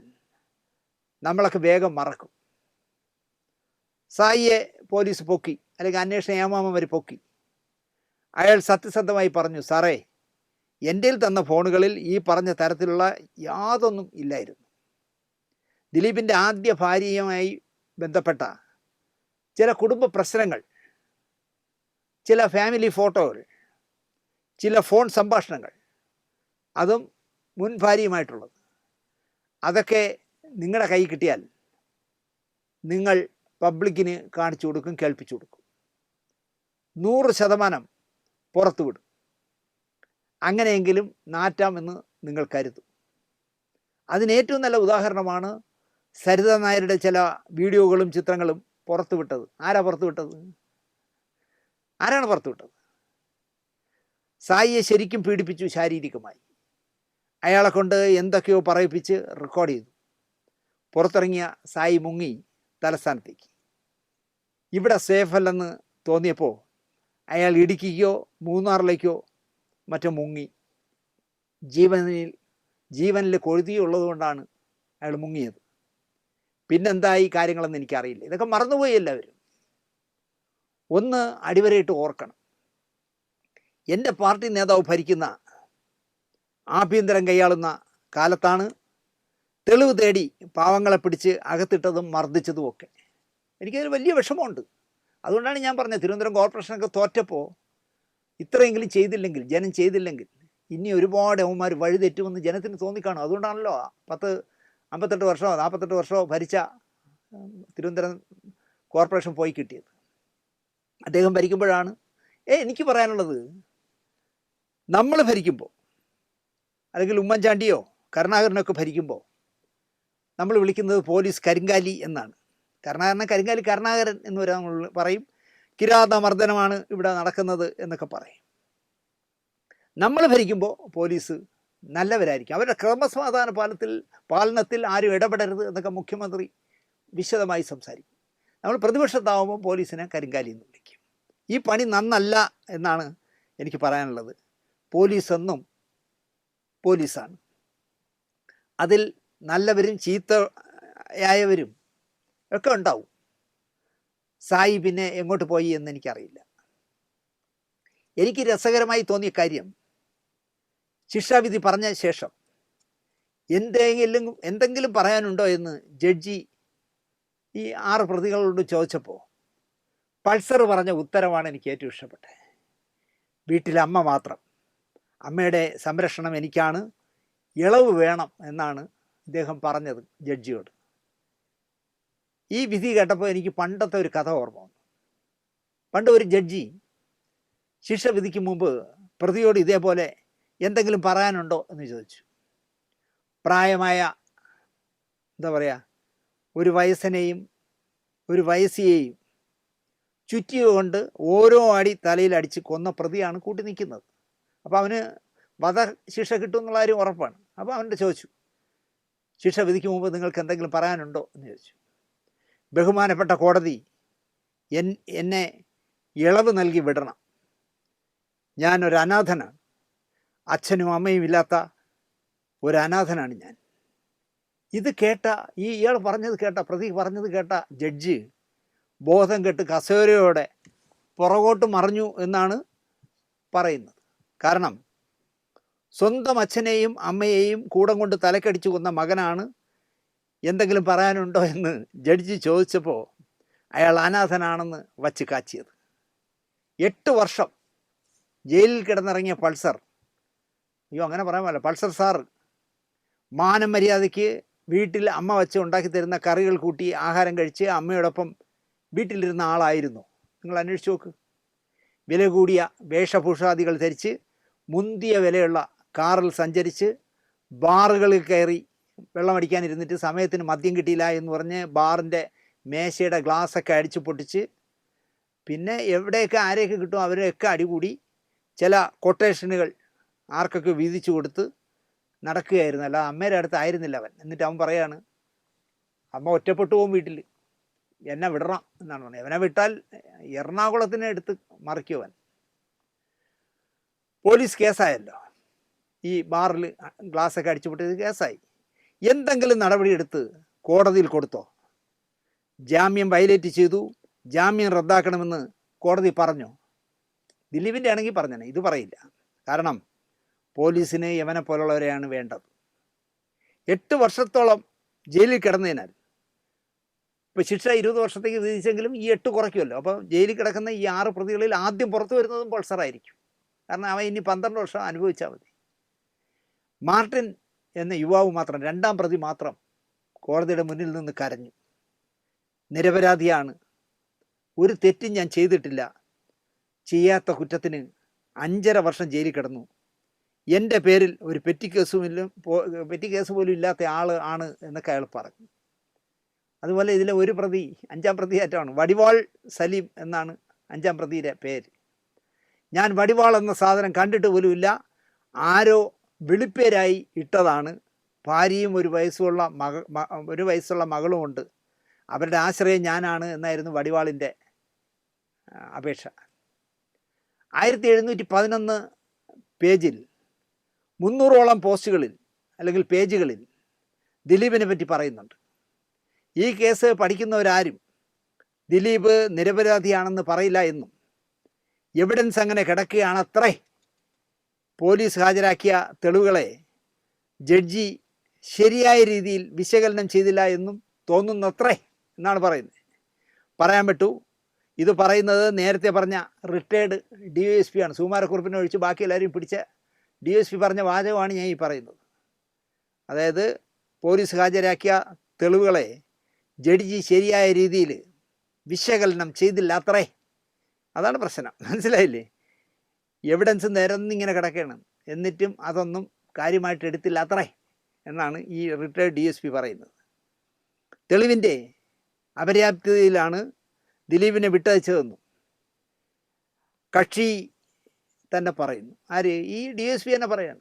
നമ്മളൊക്കെ വേഗം മറക്കും. സായിയെ പോലീസ് പൊക്കി, അല്ലെങ്കിൽ അന്വേഷണ ഏമാമന്മാർ പൊക്കി. അയാൾ സത്യസന്ധമായി പറഞ്ഞു, സാറേ എൻ്റെ തന്ന ഫോണുകളിൽ ഈ പറഞ്ഞ തരത്തിലുള്ള യാതൊന്നും ഇല്ലായിരുന്നു. ദിലീപിൻ്റെ ആദ്യ ഭാര്യയുമായി ബന്ധപ്പെട്ട ചില കുടുംബ പ്രശ്നങ്ങൾ, ചില ഫാമിലി ഫോട്ടോകൾ, ചില ഫോൺ സംഭാഷണങ്ങൾ, അതും മുൻ ഭാര്യയുമായിട്ടുള്ളത്, അതൊക്കെ നിങ്ങളുടെ കൈ കിട്ടിയാൽ നിങ്ങൾ പബ്ലിക്കിന് കാണിച്ചു കൊടുക്കും, കേൾപ്പിച്ചു കൊടുക്കും. 100% പുറത്തു വിടും. അങ്ങനെയെങ്കിലും നാറ്റാമെന്ന് നിങ്ങൾ കരുതും. അതിനേറ്റവും നല്ല ഉദാഹരണമാണ് സരിത നായരുടെ ചില വീഡിയോകളും ചിത്രങ്ങളും പുറത്തുവിട്ടത്. ആരാ പുറത്തുവിട്ടത്? ആരാണ് പുറത്തുവിട്ടത്? സായിയെ ശരിക്കും പീഡിപ്പിച്ചു ശാരീരികമായി. അയാളെ കൊണ്ട് എന്തൊക്കെയോ പറയിപ്പിച്ച് റെക്കോർഡ് ചെയ്തു. പുറത്തിറങ്ങിയ സായി മുങ്ങി തലസ്ഥാനത്തേക്ക്. ഇവിടെ സേഫ് അല്ലെന്ന് തോന്നിയപ്പോൾ അയാൾ ഇടുക്കിക്കോ മൂന്നാറിലേക്കോ മറ്റോ മുങ്ങി. ജീവനിൽ കൊഴുതിയുള്ളതുകൊണ്ടാണ് അയാൾ മുങ്ങിയത്. പിന്നെന്തായി കാര്യങ്ങളെന്ന് എനിക്കറിയില്ല. ഇതൊക്കെ മറന്നുപോയി എല്ലാവരും. ഒന്ന് അടിവരയിട്ട് ഓർക്കണം, എൻ്റെ പാർട്ടി നേതാവ് ഭരിക്കുന്ന ആഭ്യന്തരം കൈയാളുന്ന കാലത്താണ് തെളിവ് തേടി പാവങ്ങളെ പിടിച്ച് അകത്തിട്ടതും മർദ്ദിച്ചതും ഒക്കെ. എനിക്കതിൽ വലിയ വിഷമമുണ്ട്. അതുകൊണ്ടാണ് ഞാൻ പറഞ്ഞത്, തിരുവനന്തപുരം കോർപ്പറേഷനൊക്കെ തോറ്റപ്പോൾ ഇത്രയെങ്കിലും ചെയ്തില്ലെങ്കിൽ, ജനം ചെയ്തില്ലെങ്കിൽ ഇനി ഒരുപാട് അവന്മാർ വഴിതെറ്റുമെന്ന് ജനത്തിന് തോന്നിക്കാണും. അതുകൊണ്ടാണല്ലോ 58 വർഷമോ 48 വർഷമോ ഭരിച്ച തിരുവനന്തപുരം കോർപ്പറേഷൻ പോയി കിട്ടിയത്. അദ്ദേഹം ഭരിക്കുമ്പോഴാണ് എനിക്ക് പറയാനുള്ളത്, നമ്മൾ ഭരിക്കുമ്പോൾ, അല്ലെങ്കിൽ ഉമ്മൻചാണ്ടിയോ കരുണാകരനൊക്കെ ഭരിക്കുമ്പോൾ നമ്മൾ വിളിക്കുന്നത് പോലീസ് കരിങ്കാലി എന്നാണ്. കരുണാകരനെ കരിങ്കാലി കരുണാകരൻ എന്ന് പറയും. കിരാതമർദ്ദനമാണ് ഇവിടെ നടക്കുന്നത് എന്നൊക്കെ പറയും. നമ്മൾ ഭരിക്കുമ്പോൾ പോലീസ് നല്ലവരായിരിക്കും. അവരുടെ ക്രമസമാധാന പാലനത്തിൽ ആരും ഇടപെടരുത് എന്നൊക്കെ മുഖ്യമന്ത്രി വിശദമായി സംസാരിക്കും. നമ്മൾ പ്രതിപക്ഷത്താവുമ്പോൾ പോലീസിനെ കരിങ്കാലി എന്ന് വിളിക്കും. ഈ പണി നന്നല്ല എന്നാണ് എനിക്ക് പറയാനുള്ളത്. പോലീസെന്നും പോലീസാണ്. അതിൽ നല്ലവരും ചീത്തയായവരും ഒക്കെ ഉണ്ടാവും. സായി പിന്നെ എങ്ങോട്ട് പോയി എന്ന് എനിക്കറിയില്ല. എനിക്ക് രസകരമായി തോന്നിയ കാര്യം, ശിക്ഷാവിധി പറഞ്ഞ ശേഷം എന്തെങ്കിലും പറയാനുണ്ടോ എന്ന് ജഡ്ജി ഈ 6 പ്രതികളോട് ചോദിച്ചപ്പോൾ പൾസർ പറഞ്ഞ ഉത്തരവാണ് എനിക്ക് ഏറ്റവും ഇഷ്ടപ്പെട്ടത്. വീട്ടിലെ അമ്മ മാത്രം, അമ്മയുടെ സംരക്ഷണം എനിക്കാണ്, ഇളവ് വേണം എന്നാണ് ഇദ്ദേഹം പറഞ്ഞത് ജഡ്ജിയോട്. ഈ വിധി കേട്ടപ്പോൾ എനിക്ക് പണ്ടത്തെ ഒരു കഥ ഓർമ്മ വന്നു. പണ്ട് ഒരു ജഡ്ജി ശിക്ഷ വിധിക്കും മുമ്പ് പ്രതിയോട് ഇതേപോലെ എന്തെങ്കിലും പറയാനുണ്ടോ എന്ന് ചോദിച്ചു. പ്രായമായ ഒരു വയസ്സനെയും ഒരു വയസ്സിയെയും ചുറ്റിയുകൊണ്ട് ഓരോ അടി തലയിൽ അടിച്ച് കൊന്ന പ്രതിയാണ് കൂട്ടി നിൽക്കുന്നത്. അപ്പോൾ അവന് വധശിക്ഷ കിട്ടുമെന്നുള്ള കാര്യം ഉറപ്പാണ്. അപ്പോൾ അവൻ്റെ ചോദിച്ചു, ശിക്ഷ വിധിക്കും മുമ്പ് നിങ്ങൾക്ക് എന്തെങ്കിലും പറയാനുണ്ടോ എന്ന് ചോദിച്ചു. ബഹുമാനപ്പെട്ട കോടതി, എന്നെ ഇളവ് നൽകി വിടണം. ഞാനൊരു അനാഥനാണ്, അച്ഛനും അമ്മയും ഇല്ലാത്ത ഒരു അനാഥനാണ് ഞാൻ. ഇത് കേട്ട ഇയാൾ പറഞ്ഞത് കേട്ട പ്രതി പറഞ്ഞത് കേട്ട ജഡ്ജി ബോധം കെട്ട് കസേരയോടെ പുറകോട്ട് മറിഞ്ഞു എന്നാണ് പറയുന്നത്. കാരണം സ്വന്തം അച്ഛനെയും അമ്മയെയും കൂടം കൊണ്ട് തലക്കടിച്ചു കൊന്ന മകനാണ്, എന്തെങ്കിലും പറയാനുണ്ടോ എന്ന് ജഡ്ജി ചോദിച്ചപ്പോൾ അയാൾ അനാഥനാണെന്ന് വച്ച് കാച്ചിയത്. 8 വർഷം ജയിലിൽ കിടന്നിറങ്ങിയ പൾസർ, അങ്ങനെ പറയാൻ പറ്റില്ല, പൾസർ സാറ് മാനം മര്യാദയ്ക്ക് വീട്ടിൽ അമ്മ വച്ച് ഉണ്ടാക്കി തരുന്ന കറികൾ കൂട്ടി ആഹാരം കഴിച്ച് അമ്മയോടൊപ്പം വീട്ടിലിരുന്ന ആളായിരുന്നു. നിങ്ങൾ അന്വേഷിച്ച് നോക്ക്. വില കൂടിയ വേഷഭൂഷാദികൾ ധരിച്ച് മുന്തിയ വിലയുള്ള കാറിൽ സഞ്ചരിച്ച് ബാറുകളിൽ കയറി വെള്ളമടിക്കാനിരുന്നിട്ട് സമയത്തിന് മദ്യം കിട്ടിയില്ല എന്ന് പറഞ്ഞ് ബാറിൻ്റെ മേശയുടെ ഗ്ലാസ്സൊക്കെ അടിച്ചു പൊട്ടിച്ച് പിന്നെ എവിടെയൊക്കെ ആരെയൊക്കെ കിട്ടും അവരെയൊക്കെ അടികൂടി ചില കൊട്ടേഷനുകൾ ആർക്കൊക്കെ വീതിച്ചു കൊടുത്ത് നടക്കുകയായിരുന്നു. അല്ല അമ്മയുടെ അടുത്തായിരുന്നില്ല അവൻ. എന്നിട്ട് അവൻ പറയാണ്, അമ്മ ഒറ്റപ്പെട്ടു പോകും വീട്ടിൽ, എന്നെ വിടണം എന്നാണ് പറഞ്ഞത്. അവനെ വിട്ടാൽ എറണാകുളത്തിനെ എടുത്ത് മറിക്കുവൻ. പോലീസ് കേസായല്ലോ, ഈ ബാറിൽ ഗ്ലാസ്സൊക്കെ അടിച്ചു പൊട്ടിയത് കേസായി. എന്തെങ്കിലും നടപടിയെടുത്ത് കോടതിയിൽ കൊടുത്തോ? ജാമ്യം വയലേറ്റ് ചെയ്തു, ജാമ്യം റദ്ദാക്കണമെന്ന് കോടതി പറഞ്ഞോ? ദിലീപിൻ്റെ ആണെങ്കിൽ പറഞ്ഞേ, ഇത് പറയില്ല. കാരണം പോലീസിന് യവനെ പോലുള്ളവരെയാണ് വേണ്ടത്. 8 വർഷത്തോളം ജയിലിൽ കിടന്നതിനാൽ ഇപ്പോൾ ശിക്ഷ 20 വർഷത്തേക്ക് വിധിച്ചെങ്കിലും ഈ 8 കുറയ്ക്കുമല്ലോ. അപ്പോൾ ജയിലിൽ കിടക്കുന്ന ഈ 6 പ്രതികളിൽ ആദ്യം പുറത്തു വരുന്നതും പൾസറായിരിക്കും. കാരണം അവൻ ഇനി 12 വർഷം അനുഭവിച്ചാൽ മതി. മാർട്ടിൻ എന്ന യുവാവ് മാത്രം, 2ാം പ്രതി മാത്രം കോടതിയുടെ മുന്നിൽ നിന്ന് കരഞ്ഞു. നിരപരാധിയാണ്, ഒരു തെറ്റും ഞാൻ ചെയ്തിട്ടില്ല, ചെയ്യാത്ത കുറ്റത്തിന് 5.5 വർഷം ജയിലിൽ കിടന്നു, എൻ്റെ പേരിൽ ഒരു പെറ്റി കേസ് പോലും ഇല്ലാത്ത ആൾ ആണ് എന്നൊക്കെ അയാൾ പറഞ്ഞു. അതുപോലെ ഇതിലെ ഒരു പ്രതി, 5ാം പ്രതിയായിട്ടാണ്, വടിവാൾ സലീം എന്നാണ് 5ാം പ്രതിയുടെ പേര്. ഞാൻ വടിവാൾ എന്ന സാധനം കണ്ടിട്ട് പോലുമില്ല, ആരോ വിളിപ്പേരായി ഇട്ടതാണ്. ഭാര്യയും ഒരു വയസ്സുള്ള മകളുമുണ്ട്, അവരുടെ ആശ്രയം ഞാനാണ് എന്നായിരുന്നു വടിവാളിൻ്റെ അപേക്ഷ. 1711 പേജിൽ 300ഓളം പോസ്റ്റുകളിൽ അല്ലെങ്കിൽ പേജുകളിൽ ദിലീപിനെ പറ്റി പറയുന്നുണ്ട്. ഈ കേസ് പഠിക്കുന്നവരാരും ദിലീപ് നിരപരാധിയാണെന്ന് പറയില്ല എന്നും എവിഡൻസ് അങ്ങനെ കിടക്കുകയാണത്രേ, പോലീസ് ഹാജരാക്കിയ തെളിവുകളെ ജഡ്ജി ശരിയായ രീതിയിൽ വിശകലനം ചെയ്തില്ല എന്നും തോന്നുന്നത്രേ എന്നാണ് പറയുന്നത്. പറയാൻ പറ്റൂ, ഇത് പറയുന്നത് നേരത്തെ പറഞ്ഞ റിട്ടയേർഡ് DYSP ആണ്. സുകുമാരക്കുറുപ്പിനെ ഒഴിച്ച് ബാക്കി എല്ലാവരും പിടിച്ച DSP പറഞ്ഞ വാചകമാണ് ഞാൻ ഈ പറയുന്നത്. അതായത് പോലീസ് ഹാജരാക്കിയ തെളിവുകളെ ജഡ്ജി ശരിയായ രീതിയിൽ വിശകലനം ചെയ്തില്ല അത്രേ. അതാണ് പ്രശ്നം, മനസ്സിലായില്ലേ? എവിഡൻസ് നിരന്നിങ്ങനെ കിടക്കുകയാണ്, എന്നിട്ടും അതൊന്നും കാര്യമായിട്ട് എടുത്തില്ല അത്രേ എന്നാണ് ഈ റിട്ടയേർഡ് DSP പറയുന്നത്. തെളിവിൻ്റെ അപര്യാപ്തതയിലാണ് ദിലീപിനെ വിട്ടയച്ചതെന്നും കക്ഷി തന്നെ പറയുന്നു. ആര്? ഈ DSP തന്നെ പറയാണ്.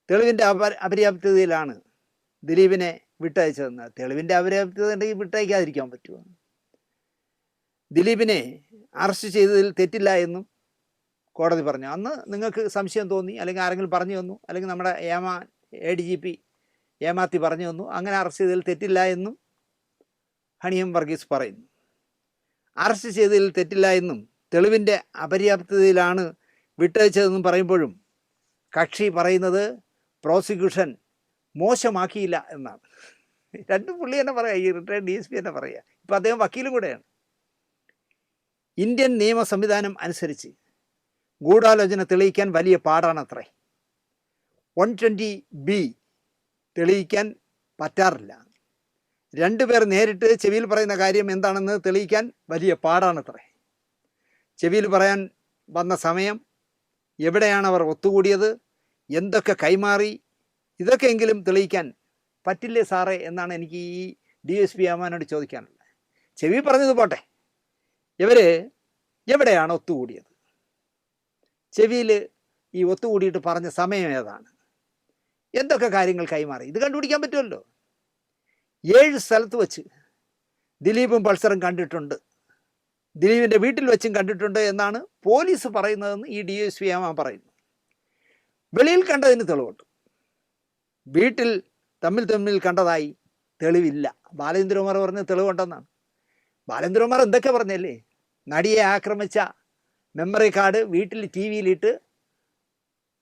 തെളിവിൻ്റെ അപര്യാപ്തതയിലാണ് ദിലീപിനെ വിട്ടയച്ചതെന്ന്. തെളിവിൻ്റെ അപര്യാപ്തത ഉണ്ടെങ്കിൽ വിട്ടയക്കാതിരിക്കാൻ പറ്റുമോ? ദിലീപിനെ അറസ്റ്റ് ചെയ്തതിൽ തെറ്റില്ല എന്നും കോടതി പറഞ്ഞു. അന്ന് നിങ്ങൾക്ക് സംശയം തോന്നി, അല്ലെങ്കിൽ ആരെങ്കിലും പറഞ്ഞു തന്നു, അല്ലെങ്കിൽ നമ്മുടെ ADGP ഏമാത്തി പറഞ്ഞു തന്നു, അങ്ങനെ അറസ്റ്റ് ചെയ്തതിൽ തെറ്റില്ല എന്നും ഹണിയം വർഗീസ് പറയുന്നു. അറസ്റ്റ് ചെയ്തതിൽ തെറ്റില്ല എന്നും തെളിവിൻ്റെ അപര്യാപ്തതയിലാണ് വിട്ടയച്ചതെന്നും പറയുമ്പോഴും കക്ഷി പറയുന്നത് പ്രോസിക്യൂഷൻ മോശമാക്കിയില്ല എന്നാണ്. രണ്ടും പുള്ളി തന്നെ പറയാം, ഈ റിട്ടയർഡ് DSP തന്നെ പറയുക. ഇപ്പം അദ്ദേഹം വക്കീലും കൂടെയാണ്. ഇന്ത്യൻ നിയമ സംവിധാനം അനുസരിച്ച് ഗൂഢാലോചന തെളിയിക്കാൻ വലിയ പാടാണത്രേ. 120B തെളിയിക്കാൻ പറ്റാറില്ല. 2 പേർ നേരിട്ട് ചെവിയിൽ പറയുന്ന കാര്യം എന്താണെന്ന് തെളിയിക്കാൻ വലിയ പാടാണത്രേ. ചെവിയിൽ പറയാൻ വന്ന സമയം, എവിടെയാണ് അവർ ഒത്തുകൂടിയത്, എന്തൊക്കെ കൈമാറി, ഇതൊക്കെയെങ്കിലും തെളിയിക്കാൻ പറ്റില്ലേ സാറേ എന്നാണ് എനിക്ക് ഈ DSP അമ്മാനോട് ചോദിക്കാനുള്ളത്. ചെവി പറഞ്ഞത് പോട്ടെ, ഇവർ എവിടെയാണ് ഒത്തുകൂടിയത്, ചെവിയിൽ ഈ ഒത്തുകൂടിയിട്ട് പറഞ്ഞ സമയം ഏതാണ്, എന്തൊക്കെ കാര്യങ്ങൾ കൈമാറി, ഇത് കണ്ടുപിടിക്കാൻ പറ്റുമല്ലോ. 7 സ്ഥലത്ത് വെച്ച് ദിലീപും പൾസറും കണ്ടിട്ടുണ്ട്, ദിലീപിൻ്റെ വീട്ടിൽ വെച്ചും കണ്ടിട്ടുണ്ട് എന്നാണ് പോലീസ് പറയുന്നതെന്ന് ഈ DSP പറയുന്നു. വെളിയിൽ കണ്ടതിന് തെളിവുണ്ട്, വീട്ടിൽ തമ്മിൽ കണ്ടതായി തെളിവില്ല. ബാലചന്ദ്രകുമാർ പറഞ്ഞ തെളിവുണ്ടെന്നാണ്. ബാലചന്ദ്രകുമാർ എന്തൊക്കെ പറഞ്ഞല്ലേ? നടിയെ ആക്രമിച്ച മെമ്മറി കാർഡ് വീട്ടിൽ ടി വിയിലിട്ട്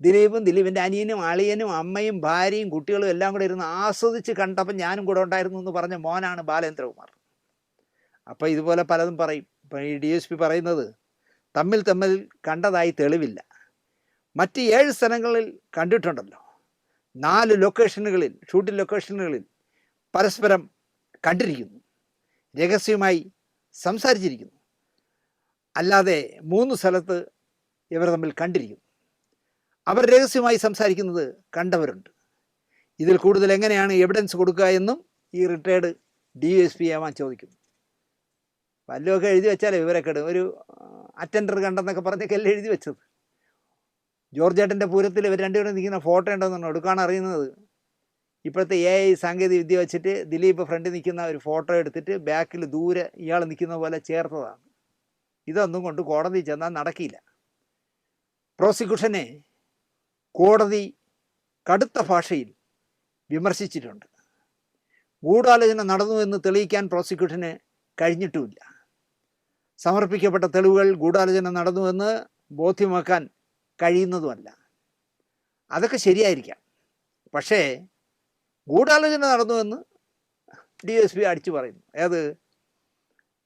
ദിലീപിൻ്റെ അനിയനും അളിയനും അമ്മയും ഭാര്യയും കുട്ടികളും എല്ലാം കൂടെ ഇരുന്ന് ആസ്വദിച്ച് കണ്ടപ്പം ഞാനും കൂടെ ഉണ്ടായിരുന്നു എന്ന് പറഞ്ഞ മോനാണ് ബാലേന്ദ്രകുമാർ. അപ്പോൾ ഇതുപോലെ പലതും പറയും. ഇപ്പോൾ ഈ DSP പറയുന്നത് തമ്മിൽ കണ്ടതായി തെളിവില്ല. മറ്റ് 7 സ്ഥലങ്ങളിൽ കണ്ടിട്ടുണ്ടല്ലോ. 4 ലൊക്കേഷനുകളിൽ, ഷൂട്ടിംഗ് ലൊക്കേഷനുകളിൽ പരസ്പരം കണ്ടിരിക്കുന്നു, രഹസ്യമായി സംസാരിച്ചിരിക്കുന്നു. അല്ലാതെ 3 സ്ഥലത്ത് ഇവർ തമ്മിൽ കണ്ടിരിക്കുന്നു. അവർ രഹസ്യമായി സംസാരിക്കുന്നത് കണ്ടവരുണ്ട്. ഇതിൽ കൂടുതൽ എങ്ങനെയാണ് എവിഡൻസ് കൊടുക്കുക എന്നും ഈ റിട്ടയർഡ് DSP ഏമാൻ ചോദിക്കുന്നു. വല്ലതൊക്കെ എഴുതി വെച്ചാലേ ഇവരൊക്കെ ഇടും. ഒരു അറ്റൻഡർ കണ്ടെന്നൊക്കെ പറഞ്ഞൊക്കെ എല്ലാം എഴുതി വെച്ചത്. ജോർജേട്ടൻ്റെ പൂരത്തിൽ ഇവർ രണ്ടുപേരും നിൽക്കുന്ന ഫോട്ടോ ഉണ്ടെന്നാണ് എടുക്കാൻ അറിയുന്നത്. ഇപ്പോഴത്തെ AI സാങ്കേതിക വിദ്യ വെച്ചിട്ട് ദിലീപ് ഫ്രണ്ടിൽ നിൽക്കുന്ന ഒരു ഫോട്ടോ എടുത്തിട്ട് ബാക്കിൽ ദൂരെ ഇയാൾ നിൽക്കുന്ന പോലെ ചേർത്തതാണ്. ഇതൊന്നും കൊണ്ട് കോടതി ചെന്നാൽ നടക്കില്ല. പ്രോസിക്യൂഷനെ കോടതി കടുത്ത ഭാഷയിൽ വിമർശിച്ചിട്ടുണ്ട്. ഗൂഢാലോചന നടന്നു എന്ന് തെളിയിക്കാൻ പ്രോസിക്യൂഷന് കഴിഞ്ഞിട്ടുമില്ല. സമർപ്പിക്കപ്പെട്ട തെളിവുകൾ ഗൂഢാലോചന നടന്നുവെന്ന് ബോധ്യമാക്കാൻ കഴിയുന്നതുമല്ല. അതൊക്കെ ശരിയായിരിക്കാം, പക്ഷേ ഗൂഢാലോചന നടന്നുവെന്ന് DSP അടിച്ചു പറയുന്നു. ഏത്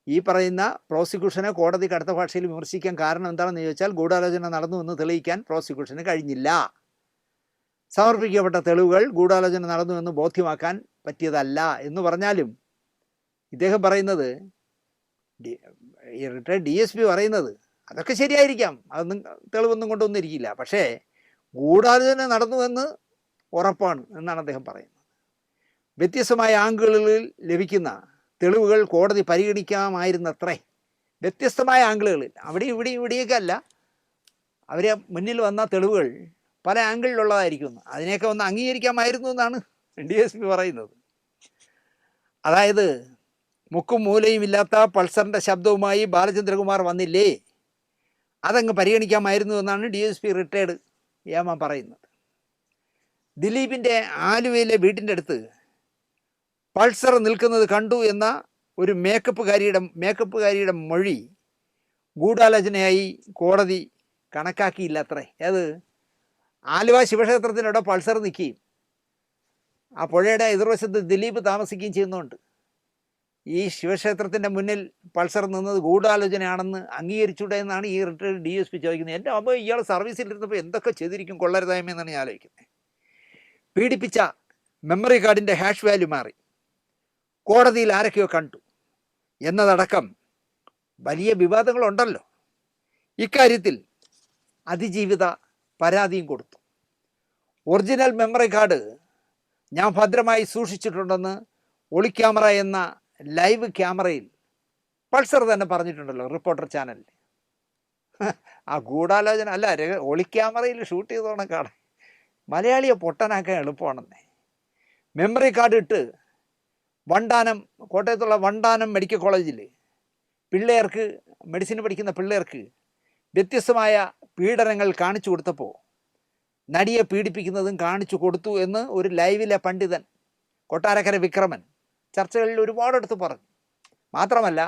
ഈ പറയുന്ന പ്രോസിക്യൂഷനെ കോടതി കടുത്ത ഭാഷയിൽ വിമർശിക്കാൻ കാരണം എന്താണെന്ന് ചോദിച്ചാൽ ഗൂഢാലോചന നടന്നുവെന്ന് തെളിയിക്കാൻ പ്രോസിക്യൂഷന് കഴിഞ്ഞില്ല. സമർപ്പിക്കപ്പെട്ട തെളിവുകൾ ഗൂഢാലോചന നടന്നുവെന്ന് ബോധ്യമാക്കാൻ പറ്റിയതല്ല എന്ന് പറഞ്ഞാലും ഇദ്ദേഹം പറയുന്നത്, റിട്ടയർഡ് DSP പറയുന്നത് അതൊക്കെ ശരിയായിരിക്കാം, അതൊന്നും തെളിവൊന്നും കൊണ്ടൊന്നും ഇരിക്കില്ല, പക്ഷേ ഗൂഢാലോചന നടന്നുവെന്ന് ഉറപ്പാണ് എന്നാണ് അദ്ദേഹം പറയുന്നത്. വ്യത്യസ്തമായ ആംഗിളുകളിൽ ലഭിക്കുന്ന തെളിവുകൾ കോടതി പരിഗണിക്കാമായിരുന്നത്രേ. വ്യത്യസ്തമായ ആംഗിളുകളിൽ, അവിടെ ഇവിടെയൊക്കെ അല്ല, അവരെ മുന്നിൽ വന്ന തെളിവുകൾ പല ആംഗിളിലുള്ളതായിരിക്കുന്നു. അതിനെയൊക്കെ ഒന്ന് അംഗീകരിക്കാമായിരുന്നു എന്നാണ് DSP പറയുന്നത്. അതായത് മുക്കും മൂലയും ഇല്ലാത്ത പൾസറിൻ്റെ ശബ്ദവുമായി ബാലചന്ദ്രകുമാർ വന്നില്ലേ, അതങ്ങ് പരിഗണിക്കാമായിരുന്നു എന്നാണ് DSP റിട്ടയർഡ് ഏമാൻ പറയുന്നത്. ദിലീപിൻ്റെ ആലുവയിലെ വീട്ടിൻ്റെ അടുത്ത് പൾസർ നിൽക്കുന്നത് കണ്ടു എന്ന ഒരു മേക്കപ്പുകാരിയുടെ മൊഴി ഗൂഢാലോചനയായി കോടതി കണക്കാക്കിയില്ല അത്രേ. അത് ആലുവ ശിവക്ഷേത്രത്തിനവിടെ പൾസർ നിൽക്കുകയും ആ പുഴയുടെ എതിർവശത്ത് ദിലീപ് താമസിക്കുകയും ചെയ്യുന്നുണ്ട്. ഈ ശിവക്ഷേത്രത്തിൻ്റെ മുന്നിൽ പൾസർ നിന്നത് ഗൂഢാലോചനയാണെന്ന് അംഗീകരിച്ചൂടെ എന്നാണ് ഈ റിട്ടയർഡ് DSP ചോദിക്കുന്നത്. എൻ്റെ അമ്മ ഇയാൾ സർവീസിലിരുന്നപ്പോൾ എന്തൊക്കെ ചെയ്തിരിക്കും കൊള്ളരുതായ്മയെന്നാണ് ഞാൻ ആലോചിക്കുന്നത്. പീഡിപ്പിച്ച മെമ്മറി കാർഡിൻ്റെ ഹാഷ് വാല്യൂ മാറി, കോടതിയിൽ ആരൊക്കെയോ കണ്ടു എന്നതടക്കം വലിയ വിവാദങ്ങളുണ്ടല്ലോ. ഇക്കാര്യത്തിൽ അതിജീവിത പരാതിയും കൊടുത്തു. ഒറിജിനൽ മെമ്മറി കാർഡ് ഞാൻ ഭദ്രമായി സൂക്ഷിച്ചിട്ടുണ്ടെന്ന് ഒളിക്യാമറ എന്ന ലൈവ് ക്യാമറയിൽ പൾസർ തന്നെ പറഞ്ഞിട്ടുണ്ടല്ലോ റിപ്പോർട്ടർ ചാനലിൽ. ആ ഗൂഢാലോചന അല്ല, ഒളിക്യാമറയിൽ ഷൂട്ട് ചെയ്തോണം കാണാൻ. മലയാളിയെ പൊട്ടനാക്കാൻ എളുപ്പമാണെന്നേ. മെമ്മറി കാർഡ് ഇട്ട് കോട്ടയത്തുള്ള വണ്ടാനം മെഡിക്കൽ കോളേജിൽ പിള്ളേർക്ക്, മെഡിസിൻ പഠിക്കുന്ന പിള്ളേർക്ക് വ്യത്യസ്തമായ പീഡനങ്ങൾ കാണിച്ചു കൊടുത്തപ്പോൾ നടിയെ പീഡിപ്പിക്കുന്നതും കാണിച്ചു കൊടുത്തു എന്ന് ഒരു ലൈവിലെ പണ്ഡിതൻ കൊട്ടാരക്കര വിക്രമൻ ചർച്ചകളിൽ ഒരുപാടെടുത്ത് പറഞ്ഞു. മാത്രമല്ല,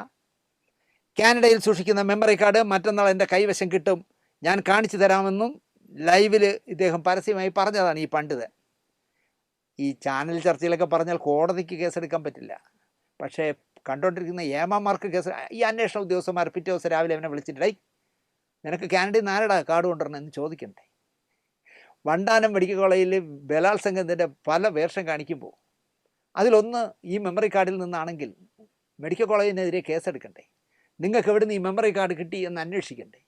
കാനഡയിൽ സൂക്ഷിക്കുന്ന മെമ്മറി കാർഡ് മറ്റന്നാൾ എൻ്റെ കൈവശം കിട്ടും, ഞാൻ കാണിച്ചു തരാമെന്നും ലൈവിൽ ഇദ്ദേഹം പരസ്യമായി പറഞ്ഞതാണ് ഈ പണ്ഡിതൻ. ഈ ചാനൽ ചർച്ചയിലൊക്കെ പറഞ്ഞാൽ കോടതിക്ക് കേസെടുക്കാൻ പറ്റില്ല, പക്ഷേ കണ്ടുകൊണ്ടിരിക്കുന്ന ഏമാന്മാർക്ക് കേസ്. ഈ അന്വേഷണ ഉദ്യോഗസ്ഥന്മാർ പിറ്റേ ദിവസം രാവിലെ അവനെ വിളിച്ചിട്ട്, നിനക്ക് കാനഡയിൽ നിന്ന് ആരടാ കാർഡ് കൊണ്ടുവരണം എന്ന് ചോദിക്കണ്ടേ? വണ്ടാനം മെഡിക്കൽ കോളേജിൽ ബലാത്സംഗത്തിൻ്റെ പല വേർഷം കാണിക്കുമ്പോൾ അതിലൊന്ന് ഈ മെമ്മറി കാർഡിൽ നിന്നാണെങ്കിൽ മെഡിക്കൽ കോളേജിനെതിരെ കേസെടുക്കണ്ടേ? നിങ്ങൾക്ക് എവിടെ നിന്ന് ഈ മെമ്മറി കാർഡ് കിട്ടി എന്ന് അന്വേഷിക്കണ്ടേ?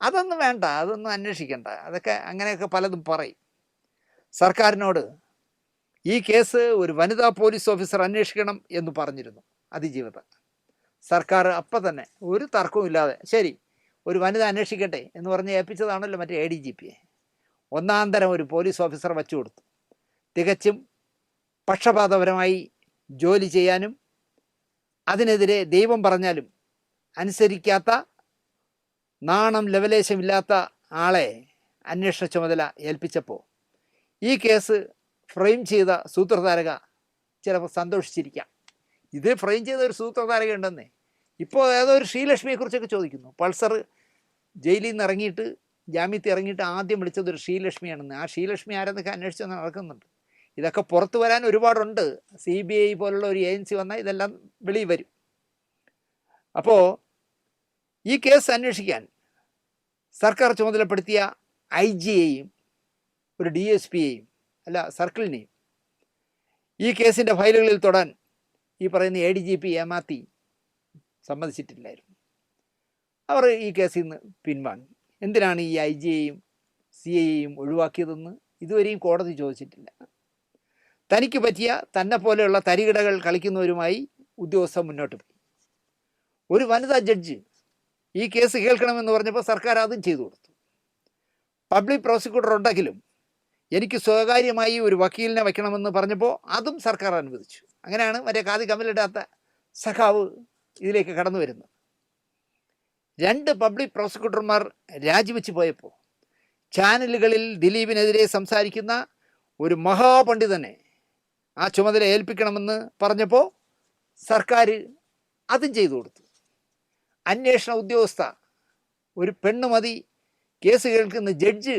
അതൊന്നും വേണ്ട, അതൊന്നും അന്വേഷിക്കണ്ട. അതൊക്കെ അങ്ങനെയൊക്കെ പലതും പറയും. സർക്കാരിനോട് ഈ കേസ് ഒരു വനിതാ പോലീസ് ഓഫീസർ അന്വേഷിക്കണം എന്ന് പറഞ്ഞിരുന്നു അതിജീവിത. സർക്കാർ അപ്പം തന്നെ ഒരു തർക്കവും ഇല്ലാതെ ശരി ഒരു വനിത അന്വേഷിക്കട്ടെ എന്ന് പറഞ്ഞ് ഏൽപ്പിച്ചതാണല്ലോ മറ്റേ ADGP-യെ. ഒന്നാം തരം ഒരു പോലീസ് ഓഫീസർ വച്ചു കൊടുത്തു. തികച്ചും പക്ഷപാതപരമായി ജോലി ചെയ്യാനും അതിനെതിരെ ദൈവം പറഞ്ഞാലും അനുസരിക്കാത്ത, നാണം ലവലേശമില്ലാത്ത ആളെ അന്വേഷണ ചുമതല ഏൽപ്പിച്ചപ്പോൾ ഈ കേസ് ഫ്രെയിം ചെയ്ത സൂത്രധാരക ചിലപ്പോൾ സന്തോഷിച്ചിരിക്കാം. ഇത് ഫ്രെയിം ചെയ്ത ഒരു സൂത്രധാരക ഉണ്ടെന്നേ. ഇപ്പോൾ ഏതോ ഒരു ശ്രീലക്ഷ്മിയെക്കുറിച്ചൊക്കെ ചോദിക്കുന്നു. പൾസർ ജയിലിൽ നിന്ന് ഇറങ്ങിയിട്ട് ജാമ്യത്തിൽ ഇറങ്ങിയിട്ട് ആദ്യം വിളിച്ചത് ഒരു ശ്രീലക്ഷ്മിയാണെന്ന്. ആ ശ്രീലക്ഷ്മി ആരെന്നൊക്കെ അന്വേഷിച്ച് നടക്കുന്നുണ്ട്. ഇതൊക്കെ പുറത്തു വരാൻ ഒരുപാടുണ്ട്. CBI പോലുള്ള ഒരു ഏജൻസി വന്നാൽ ഇതെല്ലാം വെളിയിൽ വരും. അപ്പോൾ ഈ കേസ് അന്വേഷിക്കാൻ സർക്കാർ ചുമതലപ്പെടുത്തിയ IGയെയും ഒരു DSPയെയും സർക്കിളിനെയും ഈ കേസിൻ്റെ ഫയലുകളിൽ തൊടാൻ ഈ പറയുന്ന ADGP ഏമാത്തി സമ്മതിച്ചിട്ടില്ലായിരുന്നു. അവർ ഈ കേസിൽ നിന്ന് പിൻവാങ്ങി. എന്തിനാണ് ഈ IGയെയും CIയെയും ഒഴിവാക്കിയതെന്ന് ഇതുവരെയും കോടതി ചോദിച്ചിട്ടില്ല. തനിക്ക് പറ്റിയ തന്നെ പോലെയുള്ള തരികിടകൾ കളിക്കുന്നവരുമായി ഉദ്യോഗസ്ഥർ മുന്നോട്ട് പോയി. ഒരു വനിതാ ജഡ്ജ് ഈ കേസ് കേൾക്കണമെന്ന് പറഞ്ഞപ്പോൾ സർക്കാർ അതും ചെയ്തു കൊടുത്തു. പബ്ലിക് പ്രോസിക്യൂട്ടർ ഉണ്ടെങ്കിലും എനിക്ക് സ്വകാര്യമായി ഒരു വക്കീലിനെ വയ്ക്കണമെന്ന് പറഞ്ഞപ്പോൾ അതും സർക്കാർ അനുവദിച്ചു. അങ്ങനെയാണ് മറ്റേ കാതി കമലിടാത്ത സഖാവ് ഇതിലേക്ക് കടന്നു വരുന്നത്. 2 പബ്ലിക് പ്രോസിക്യൂട്ടർമാർ രാജിവെച്ച് പോയപ്പോൾ ചാനലുകളിൽ ദിലീപിനെതിരെ സംസാരിക്കുന്ന ഒരു മഹാപണ്ഡിതനെ ആ ചുമതല ഏൽപ്പിക്കണമെന്ന് പറഞ്ഞപ്പോൾ സർക്കാർ അതും ചെയ്തു കൊടുത്തു. അന്വേഷണ ഉദ്യോഗസ്ഥ ഒരു പെണ്ണ് മതി, കേസ് കേൾക്കുന്ന ജഡ്ജ്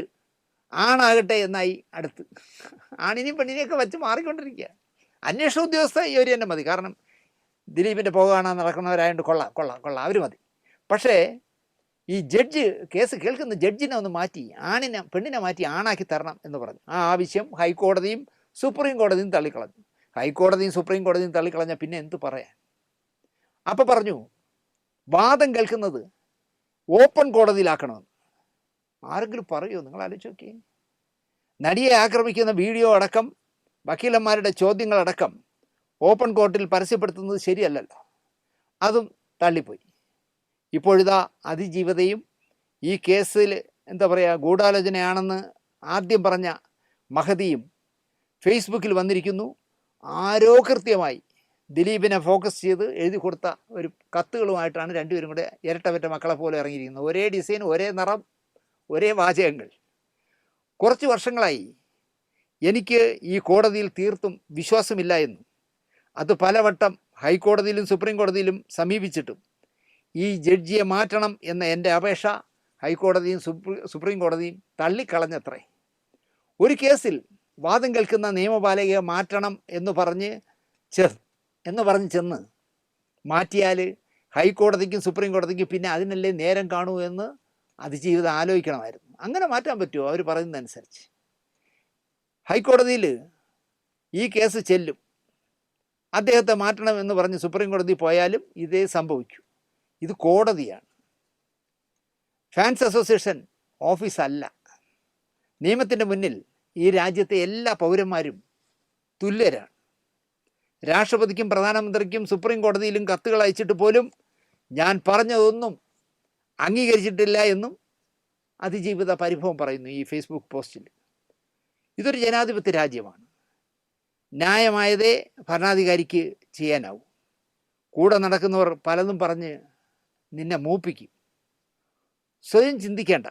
ആണാകട്ടെ എന്നായി അടുത്ത്. ആണിനെയും പെണ്ണിനെയൊക്കെ വെച്ച് മാറിക്കൊണ്ടിരിക്കുക. അന്വേഷണ ഉദ്യോഗസ്ഥ ഈ ഒരു തന്നെ മതി. കാരണം ദിലീപിൻ്റെ പുക കാണാൻ നടക്കുന്നവരായതുകൊണ്ട് കൊള്ളാം അവർ മതി. പക്ഷേ ഈ ജഡ്ജ്, കേസ് കേൾക്കുന്ന ജഡ്ജിനെ ഒന്ന് മാറ്റി പെണ്ണിനെ മാറ്റി ആണാക്കി തരണം എന്ന് പറഞ്ഞു. ആ ആവശ്യം ഹൈക്കോടതിയും സുപ്രീം കോടതിയും തള്ളിക്കളഞ്ഞു. ഹൈക്കോടതിയും സുപ്രീം കോടതിയും തള്ളിക്കളഞ്ഞ പിന്നെ എന്ത് പറയാൻ. അപ്പോൾ പറഞ്ഞു വാദം കേൾക്കുന്നത് ഓപ്പൺ കോടതിയിലാക്കണമെന്ന്. ആരെങ്കിലും പറയുമോ? നിങ്ങൾ ആലോചിച്ച് നോക്കിയേ. നടിയെ ആക്രമിക്കുന്ന വീഡിയോ അടക്കം വക്കീലന്മാരുടെ ചോദ്യങ്ങളടക്കം ഓപ്പൺ കോർട്ടിൽ പരസ്യപ്പെടുത്തുന്നത് ശരിയല്ലല്ലോ. അതും തള്ളിപ്പോയി. ഇപ്പോഴിതാ അതിജീവിതയും ഈ കേസിൽ ഗൂഢാലോചനയാണെന്ന് ആദ്യം പറഞ്ഞ മഹതിയും ഫേസ്ബുക്കിൽ വന്നിരിക്കുന്നു. ആരോ കൃത്യമായി ദിലീപിനെ ഫോക്കസ് ചെയ്ത് എഴുതി കൊടുത്ത ഒരു കത്തുകളുമായിട്ടാണ് രണ്ടുപേരും കൂടെ ഇരട്ടപെറ്റ മക്കളെ പോലെ ഇറങ്ങിയിരിക്കുന്നത്. ഒരേ ഡിസൈൻ, ഒരേ നിറം, ഒരേ വാചകങ്ങൾ. കുറച്ച് വർഷങ്ങളായി എനിക്ക് ഈ കോടതിയിൽ തീർത്തും വിശ്വാസമില്ല എന്നും അത് പലവട്ടം ഹൈക്കോടതിയിലും സുപ്രീം കോടതിയിലും സമീപിച്ചിട്ടും ഈ ജഡ്ജിയെ മാറ്റണം എന്ന എൻ്റെ അപേക്ഷ ഹൈക്കോടതിയും സുപ്രീം കോടതിയും തള്ളിക്കളഞ്ഞത്രേ. ഒരു കേസിൽ വാദം കേൾക്കുന്ന നിയമപാലകയെ മാറ്റണം എന്ന് പറഞ്ഞ് ചെന്ന് മാറ്റിയാൽ ഹൈക്കോടതിക്കും സുപ്രീം കോടതിക്കും പിന്നെ അതിനല്ലേ നേരം കാണൂ എന്ന് അതിജീവിതം ആലോചിക്കണമായിരുന്നു. അങ്ങനെ മാറ്റാൻ പറ്റുമോ? അവർ പറയുന്നതനുസരിച്ച് ഹൈക്കോടതിയിൽ ഈ കേസ് ചെല്ലും. അദ്ദേഹത്തെ മാറ്റണം എന്ന് പറഞ്ഞ് സുപ്രീം കോടതി പോയാലും ഇതേ സംഭവിക്കൂ. ഇത് കോടതിയാണ്, ഫാൻസ് അസോസിയേഷൻ ഓഫീസല്ല. നിയമത്തിൻ്റെ മുന്നിൽ ഈ രാജ്യത്തെ എല്ലാ പൗരന്മാരും തുല്യരാണ്. രാഷ്ട്രപതിക്കും പ്രധാനമന്ത്രിക്കും സുപ്രീം കോടതിയിലും കത്തുകൾ അയച്ചിട്ട് പോലും ഞാൻ പറഞ്ഞതൊന്നും അംഗീകരിച്ചിട്ടില്ല എന്നും അതിജീവിത പരിഭവം പറയുന്നു ഈ ഫേസ്ബുക്ക് പോസ്റ്റിൽ. ഇതൊരു ജനാധിപത്യ രാജ്യമാണ്. ന്യായമായതേ ഭരണാധികാരിക്ക് ചെയ്യാനാവും. കൂടെ നടക്കുന്നവർ പലതും പറഞ്ഞ് നിന്നെ മൂപ്പിക്കും. സ്വയം ചിന്തിക്കേണ്ട.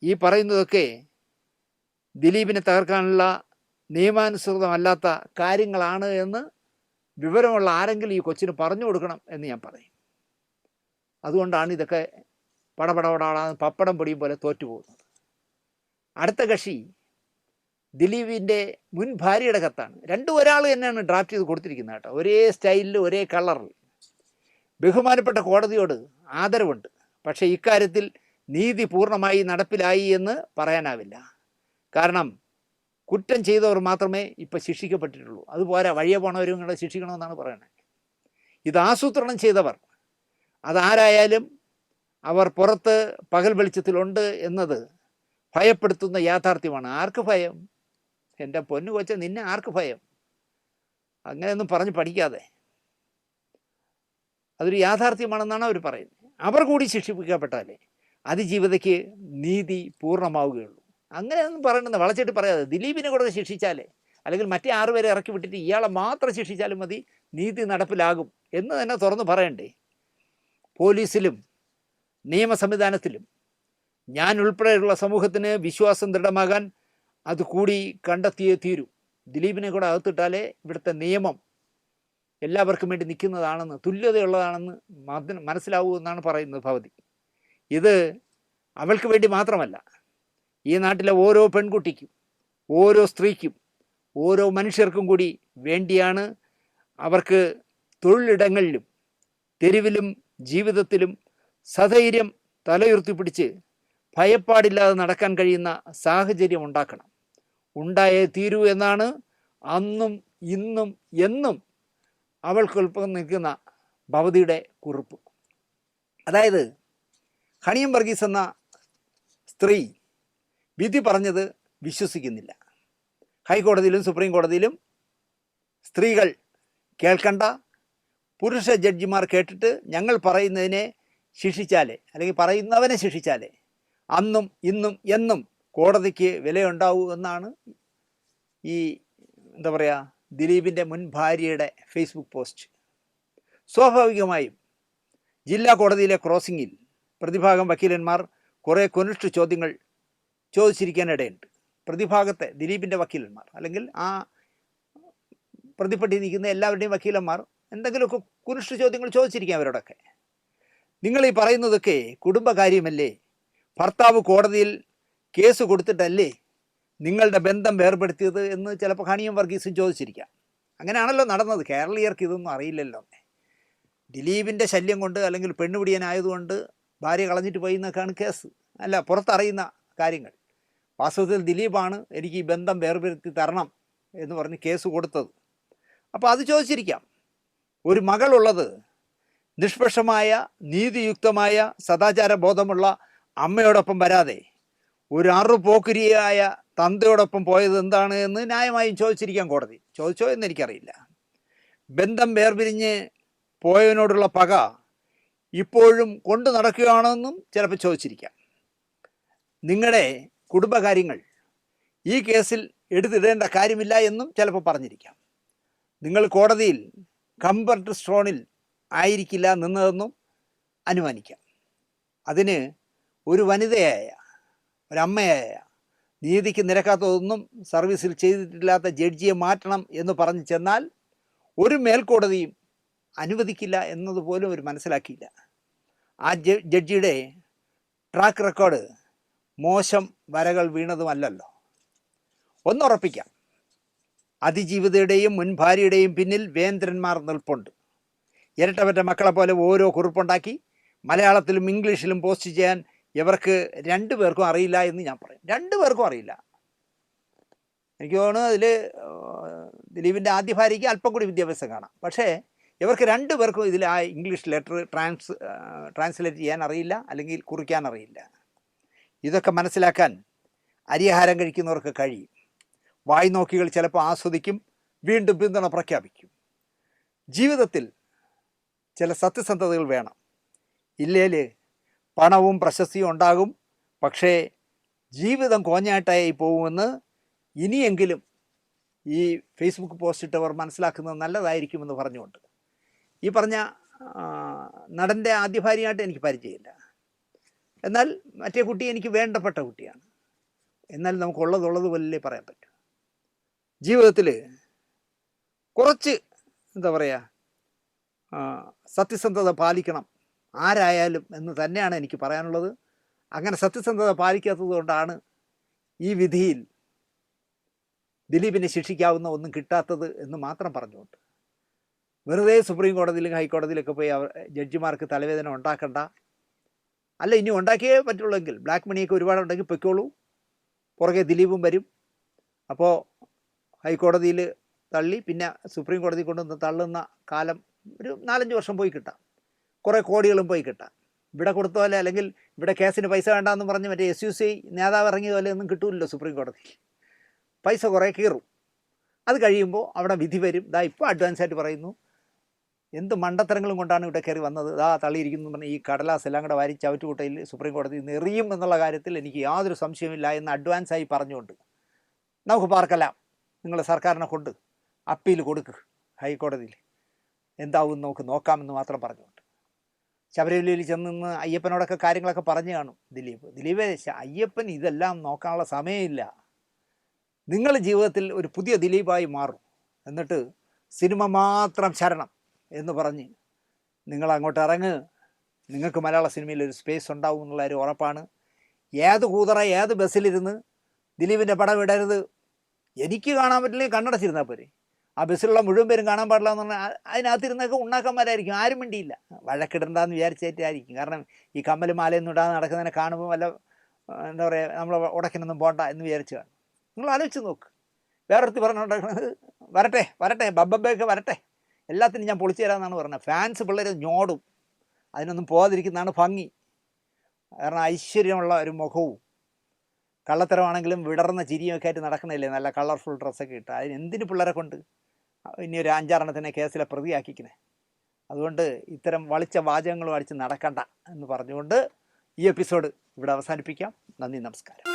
ഈ പറയുന്നതൊക്കെ ദിലീപിനെ തകർക്കാനുള്ള നിയമാനുസൃതമല്ലാത്ത കാര്യങ്ങളാണ് എന്ന് വിവരമുള്ള ആരെങ്കിലും ഈ കൊച്ചിന് പറഞ്ഞു കൊടുക്കണം എന്ന് ഞാൻ പറയും. അതുകൊണ്ടാണ് ഇതൊക്കെ പടപടപടാന്ന് പപ്പടം പൊടിയും പോലെ തോറ്റുപോകുന്നത്. അടുത്ത കക്ഷി ദിലീപിൻ്റെ മുൻ ഭാര്യയുടെ കത്താണ്. ഒരാൾ തന്നെയാണ് ഡ്രാഫ്റ്റ് ചെയ്ത് കൊടുത്തിരിക്കുന്നത് കേട്ടോ. ഒരേ സ്റ്റൈലിൽ, ഒരേ കളറിൽ. ബഹുമാനപ്പെട്ട കോടതിയോട് ആദരവുണ്ട്, പക്ഷേ ഇക്കാര്യത്തിൽ നീതി പൂർണ്ണമായി നടപ്പിലായി എന്ന് പറയാനാവില്ല. കാരണം കുറ്റം ചെയ്തവർ മാത്രമേ ഇപ്പോൾ ശിക്ഷിക്കപ്പെട്ടിട്ടുള്ളൂ. അതുപോലെ വഴിയെ പോണവരും കൂടെ ശിക്ഷിക്കണമെന്നാണ് പറയുന്നത്. ഇത് ആസൂത്രണം ചെയ്തവർ അതാരായാലും അവർ പുറത്ത് പകൽ വെളിച്ചത്തിലുണ്ട് എന്നത് ഭയപ്പെടുത്തുന്ന യാഥാർത്ഥ്യമാണ്. ആർക്ക് ഭയം? എൻ്റെ പൊന്നു കൊച്ച, നിന്നെ ആർക്ക് ഭയം? അങ്ങനെയൊന്നും പറഞ്ഞ് പഠിക്കാതെ. അതൊരു യാഥാർത്ഥ്യമാണെന്നാണ് അവർ പറയുന്നത്. അവർ കൂടി ശിക്ഷിപ്പിക്കപ്പെട്ടാലേ അതിജീവിതയ്ക്ക് നീതി പൂർണ്ണമാവുകയുള്ളൂ. അങ്ങനെയൊന്നും പറയണമെന്ന് വളച്ചിട്ട് പറയാതെ ദിലീപിനെ കൂടെ ശിക്ഷിച്ചാലേ, അല്ലെങ്കിൽ മറ്റേ 6 പേരെ ഇറക്കി വിട്ടിട്ട് ഇയാളെ മാത്രം ശിക്ഷിച്ചാലും മതി, നീതി നടപ്പിലാകും എന്ന് തന്നെ തുറന്ന് പറയണ്ടേ. പോലീസിലും നിയമ സംവിധാനത്തിലും ഞാൻ ഉൾപ്പെടെയുള്ള സമൂഹത്തിന് വിശ്വാസം ദൃഢമാകാൻ അത് കൂടി കണ്ടെത്തിയേ തീരൂ. ദിലീപിനെ കൂടെ അകത്തിട്ടാലേ ഇവിടുത്തെ നിയമം എല്ലാവർക്കും വേണ്ടി നിൽക്കുന്നതാണെന്ന്, തുല്യതയുള്ളതാണെന്ന് മനസ്സിലാവൂ എന്നാണ് പറയുന്നത് ഭവതി. ഇത് അവൾക്ക് വേണ്ടി മാത്രമല്ല, ഈ നാട്ടിലെ ഓരോ പെൺകുട്ടിക്കും, ഓരോ സ്ത്രീക്കും, ഓരോ മനുഷ്യർക്കും കൂടി വേണ്ടിയാണ്. അവർക്ക് തൊഴിലിടങ്ങളിലും തെരുവിലും ജീവിതത്തിലും സധൈര്യം തലയുയർത്തിപ്പിടിച്ച് ഭയപ്പാടില്ലാതെ നടക്കാൻ കഴിയുന്ന സാഹചര്യം ഉണ്ടാക്കണം. ഉണ്ടായേ തീരൂ എന്നാണ് അന്നും ഇന്നും എന്നും അവൾക്കൊപ്പം നിൽക്കുന്ന ഭവതിയുടെ കുറിപ്പ്. അതായത് ഹണിയം വർഗീസ് എന്ന സ്ത്രീ വിധി പറഞ്ഞത് വിശ്വസിക്കുന്നില്ല. ഹൈക്കോടതിയിലും സുപ്രീം കോടതിയിലും സ്ത്രീകൾ കേൾക്കണ്ട, പുരുഷ ജഡ്ജിമാർ കേട്ടിട്ട് ഞങ്ങൾ പറയുന്നതിനെ ശിക്ഷിച്ചാലേ, അല്ലെങ്കിൽ പറയുന്നവനെ ശിക്ഷിച്ചാലേ അന്നും ഇന്നും എന്നും കോടതിക്ക് വിലയുണ്ടാവൂ എന്നാണ് ഈ എന്താ പറയുക ദിലീപിൻ്റെ മുൻ ഭാര്യയുടെ ഫേസ്ബുക്ക് പോസ്റ്റ്. സ്വാഭാവികമായും ജില്ലാ കോടതിയിലെ ക്രോസിങ്ങിൽ പ്രതിഭാഗം വക്കീലന്മാർ കുറേ കൊനിഷ്ഠ ചോദ്യങ്ങൾ ചോദിച്ചിരിക്കാനിടയുണ്ട്. പ്രതിഭാഗത്തെ ദിലീപിൻ്റെ വക്കീലന്മാർ, അല്ലെങ്കിൽ ആ പ്രതിപ്പെട്ടി നിൽക്കുന്ന എല്ലാവരുടെയും വക്കീലന്മാർ എന്തെങ്കിലുമൊക്കെ കുനിഷ്ഠ ചോദ്യങ്ങൾ ചോദിച്ചിരിക്കാം അവരോടൊക്കെ. നിങ്ങൾ ഈ പറയുന്നതൊക്കെ കുടുംബകാര്യമല്ലേ? ഭർത്താവ് കോടതിയിൽ കേസ് കൊടുത്തിട്ടല്ലേ നിങ്ങളുടെ ബന്ധം വേർപെടുത്തിയത് എന്ന് ചിലപ്പോൾ ഹണിയം വർഗീസും ചോദിച്ചിരിക്കാം. അങ്ങനെയാണല്ലോ നടന്നത്. കേരളീയർക്ക് ഇതൊന്നും അറിയില്ലല്ലോ. ദിലീപിൻ്റെ ശല്യം കൊണ്ട്, അല്ലെങ്കിൽ പെണ്ണുപിടിയനായതുകൊണ്ട് ഭാര്യ കളഞ്ഞിട്ട് പോയി എന്നൊക്കെയാണ് കേസ്, അല്ല പുറത്തറിയുന്ന കാര്യങ്ങൾ. വാസ്തവത്തിൽ ദിലീപാണ് എനിക്ക് ഈ ബന്ധം വേർപെടുത്തി തരണം എന്ന് പറഞ്ഞ് കേസ് കൊടുത്തത്. അപ്പോൾ അത് ചോദിച്ചിരിക്കാം. ഒരു മകളുള്ളത് നിഷ്പക്ഷമായ, നീതിയുക്തമായ, സദാചാര ബോധമുള്ള അമ്മയോടൊപ്പം വരാതെ ഒരു അറുപോക്കിരിയായ തന്തയോടൊപ്പം പോയത് എന്താണ് എന്ന് ന്യായമായും ചോദിച്ചിരിക്കാം കോടതി. ചോദിച്ചോ എന്ന് എനിക്കറിയില്ല. ബന്ധം വേർപിരിഞ്ഞ് പോയവനോടുള്ള പക ഇപ്പോഴും കൊണ്ടു നടക്കുകയാണെന്നും ചിലപ്പോൾ ചോദിച്ചിരിക്കാം. നിങ്ങളുടെ കുടുംബകാര്യങ്ങൾ ഈ കേസിൽ എടുത്തിടേണ്ട കാര്യമില്ല എന്നും ചിലപ്പോൾ പറഞ്ഞിരിക്കാം. നിങ്ങൾ കോടതിയിൽ കംഫർട്ട് സോണിൽ ആയിരിക്കില്ല നിന്നതെന്നും അനുമാനിക്കാം. അതിന് ഒരു വനിതയായ, ഒരമ്മയായ, നീതിക്ക് നിരക്കാത്തതൊന്നും സർവീസിൽ ചെയ്തിട്ടില്ലാത്ത ജഡ്ജിയെ മാറ്റണം എന്ന് പറഞ്ഞു ചെന്നാൽ ഒരു മേൽക്കോടതിയും അനുവദിക്കില്ല എന്നതുപോലും അവർ മനസ്സിലാക്കിയില്ല. ആ ജഡ്ജിയുടെ ട്രാക്ക് റെക്കോർഡ് മോശം വരകൾ വീണതുമല്ലല്ലോ. ഒന്നുറപ്പിക്കാം, അതിജീവിതയുടെയും മുൻ ഭാര്യയുടെയും പിന്നിൽ വേന്ദ്രന്മാർ നിൽപ്പുണ്ട്. ഇരട്ടപറ്റ മക്കളെ പോലെ ഓരോ കുറിപ്പുണ്ടാക്കി മലയാളത്തിലും ഇംഗ്ലീഷിലും പോസ്റ്റ് ചെയ്യാൻ ഇവർക്ക് രണ്ടുപേർക്കും അറിയില്ല എന്ന് ഞാൻ പറയും. രണ്ടുപേർക്കും അറിയില്ല. എനിക്ക് തോന്നുന്നു അതിൽ ദിലീപിൻ്റെ ആദ്യ ഭാര്യയ്ക്ക് അല്പം കൂടി വിദ്യാഭ്യാസം കാണാം. പക്ഷേ ഇവർക്ക് രണ്ടുപേർക്കും ഇതിൽ ആ ഇംഗ്ലീഷ് ലെറ്റർ ട്രാൻസ്ലേറ്റ് ചെയ്യാൻ അറിയില്ല, അല്ലെങ്കിൽ കുറിക്കാൻ അറിയില്ല. ഇതൊക്കെ മനസ്സിലാക്കാൻ അരിയാഹാരം കഴിക്കുന്നവർക്ക് കഴിയും. വായി നോക്കികൾ ചിലപ്പോൾ ആസ്വദിക്കും, വീണ്ടും പിന്തുണ പ്രഖ്യാപിക്കും. ജീവിതത്തിൽ ചില സത്യസന്ധതകൾ വേണം. ഇല്ലേൽ പണവും പ്രശസ്തിയും ഉണ്ടാകും, പക്ഷേ ജീവിതം കോഞ്ഞാട്ടായി പോകുമെന്ന് ഇനിയെങ്കിലും ഈ ഫേസ്ബുക്ക് പോസ്റ്റ് ഇട്ടവർ മനസ്സിലാക്കുന്നത് നല്ലതായിരിക്കുമെന്ന് പറഞ്ഞുകൊണ്ട്, ഈ പറഞ്ഞ നടൻ്റെ ആദ്യ ഭാര്യയായിട്ട് എനിക്ക് പരിചയമില്ല, എന്നാൽ മറ്റേ കുട്ടി എനിക്ക് വേണ്ടപ്പെട്ട കുട്ടിയാണ്. എന്നാൽ നമുക്കുള്ളതുള്ളത് പോലല്ലേ പറയാൻ പറ്റൂ. ജീവിതത്തിൽ കുറച്ച് എന്താ പറയുക സത്യസന്ധത പാലിക്കണം ആരായാലും എന്ന് തന്നെയാണ് എനിക്ക് പറയാനുള്ളത്. അങ്ങനെ സത്യസന്ധത പാലിക്കാത്തത് കൊണ്ടാണ് ഈ വിധിയിൽ ദിലീപിനെ ശിക്ഷിക്കാവുന്ന ഒന്നും കിട്ടാത്തത് എന്ന് മാത്രം പറഞ്ഞുകൊണ്ട്, വെറുതെ സുപ്രീം കോടതിയിലും ഹൈക്കോടതിയിലൊക്കെ പോയി ജഡ്ജിമാർക്ക് തലവേദന ഉണ്ടാക്കണ്ട. അല്ല, ഇനി ഉണ്ടാക്കിയേ പറ്റുള്ളെങ്കിൽ ബ്ലാക്ക് മണിയൊക്കെ ഒരുപാടുണ്ടെങ്കിൽ പൊയ്ക്കോളൂ, പുറകെ ദിലീപും വരും. അപ്പോൾ ഹൈക്കോടതിയിൽ തള്ളി പിന്നെ സുപ്രീം കോടതി കൊണ്ടുവന്ന് തള്ളുന്ന കാലം ഒരു 4-5 വർഷം പോയി കിട്ടാം, കുറേ കോടികളും പോയി കിട്ടാം. ഇവിടെ കൊടുത്ത പോലെ, അല്ലെങ്കിൽ ഇവിടെ കേസിന് പൈസ വേണ്ടാന്ന് പറഞ്ഞ് മറ്റേ SUC നേതാവ് ഇറങ്ങിയ പോലെ ഒന്നും കിട്ടൂല്ലോ സുപ്രീം കോടതിയിൽ. പൈസ കുറേ കീറും. അത് കഴിയുമ്പോൾ അവിടെ വിധി വരും. ഇപ്പോൾ അഡ്വാൻസായിട്ട് പറയുന്നു, എന്ത് മണ്ടത്തരങ്ങളും കൊണ്ടാണ് ഇവിടെ കയറി വന്നത്, തള്ളിയിരിക്കുന്നു പറഞ്ഞ് ഈ കടലാസ് എല്ലാം കൂടെ വാരി ചവറ്റുകുട്ടയിൽ സുപ്രീം കോടതിയിൽ നിന്ന് എറിയും എന്നുള്ള കാര്യത്തിൽ എനിക്ക് യാതൊരു സംശയമില്ല എന്ന് അഡ്വാൻസായി പറഞ്ഞുകൊണ്ട് നമുക്ക് പാർக்கலாம். നിങ്ങൾ സർക്കാരിനെ കൊണ്ട് അപ്പീൽ കൊടുക്കുക ഹൈക്കോടതിയിൽ, എന്താവും നമുക്ക് നോക്കാമെന്ന് മാത്രം പറഞ്ഞുകൊണ്ട് ശബരിമലയിൽ ചെന്ന് അയ്യപ്പനോടൊക്കെ കാര്യങ്ങളൊക്കെ പറഞ്ഞു കാണും ദിലീപ്. അയ്യപ്പൻ ഇതെല്ലാം നോക്കാനുള്ള സമയമില്ല. നിങ്ങൾ ജീവിതത്തിൽ ഒരു പുതിയ ദിലീപായി മാറും. എന്നിട്ട് സിനിമ മാത്രം ശരണം എന്ന് പറഞ്ഞ് നിങ്ങൾ അങ്ങോട്ട് ഇറങ്ങ്. നിങ്ങൾക്ക് മലയാള സിനിമയിൽ ഒരു സ്പേസ് ഉണ്ടാവും എന്നുള്ള ഒരു ഉറപ്പാണ്. ഏത് കൂതറ ഏത് ബസ്സിലിരുന്ന് ദിലീപിൻ്റെ പടം ഇടരുത്, എനിക്ക് കാണാൻ പറ്റില്ലെങ്കിൽ കണ്ണടച്ചിരുന്നാൽ പോരെ. ആ ബസ്സിലുള്ള മുഴുവൻ പേരും കാണാൻ പാടില്ല എന്ന് പറഞ്ഞാൽ അതിനകത്തിരുന്നൊക്കെ ഉണ്ണാക്കന്മാരായിരിക്കും, ആരും മിണ്ടിയില്ല. വഴക്കിടണ്ടെന്ന് വിചാരിച്ചായിട്ടായിരിക്കും. കാരണം ഈ കമ്മൽ മാലയൊന്നും ഇടാതെ നടക്കുന്നതിനെ കാണുമ്പോൾ വല്ല എന്താ പറയുക, നമ്മൾ ഉടക്കിനൊന്നും പോണ്ട എന്ന് വിചാരിച്ച് കാണും. നിങ്ങൾ ആലോചിച്ച് നോക്ക്. വേറൊരുത്തി പറഞ്ഞുകൊണ്ടിരിക്കുന്നത് വരട്ടെ വരട്ടെ ബബ്ബയൊക്കെ വരട്ടെ, എല്ലാത്തിനും ഞാൻ പൊളിച്ചു തരാമെന്നാണ് പറഞ്ഞത്. ഫാൻസ് പിള്ളേർ ഞോടും, അതിനൊന്നും പോകാതിരിക്കുന്നതാണ് ഭംഗി. കാരണം ഐശ്വര്യമുള്ള ഒരു മുഖവും കള്ളത്തരമാണെങ്കിലും വിടർന്ന ചിരിയൊക്കെ ആയിട്ട് നടക്കണില്ലേ, നല്ല കളർഫുൾ ഡ്രസ്സൊക്കെ ഇട്ട്. അതിന് എന്തിന് പിള്ളേരെ കൊണ്ട് ഇനി ഒരു 5-6 കേസിലെ പ്രതിയാക്കിക്കണേ. അതുകൊണ്ട് ഇത്തരം വളിച്ച വാചകങ്ങളും അടിച്ച് നടക്കണ്ട എന്ന് പറഞ്ഞുകൊണ്ട് ഈ എപ്പിസോഡ് ഇവിടെ അവസാനിപ്പിക്കാം. നന്ദി, നമസ്കാരം.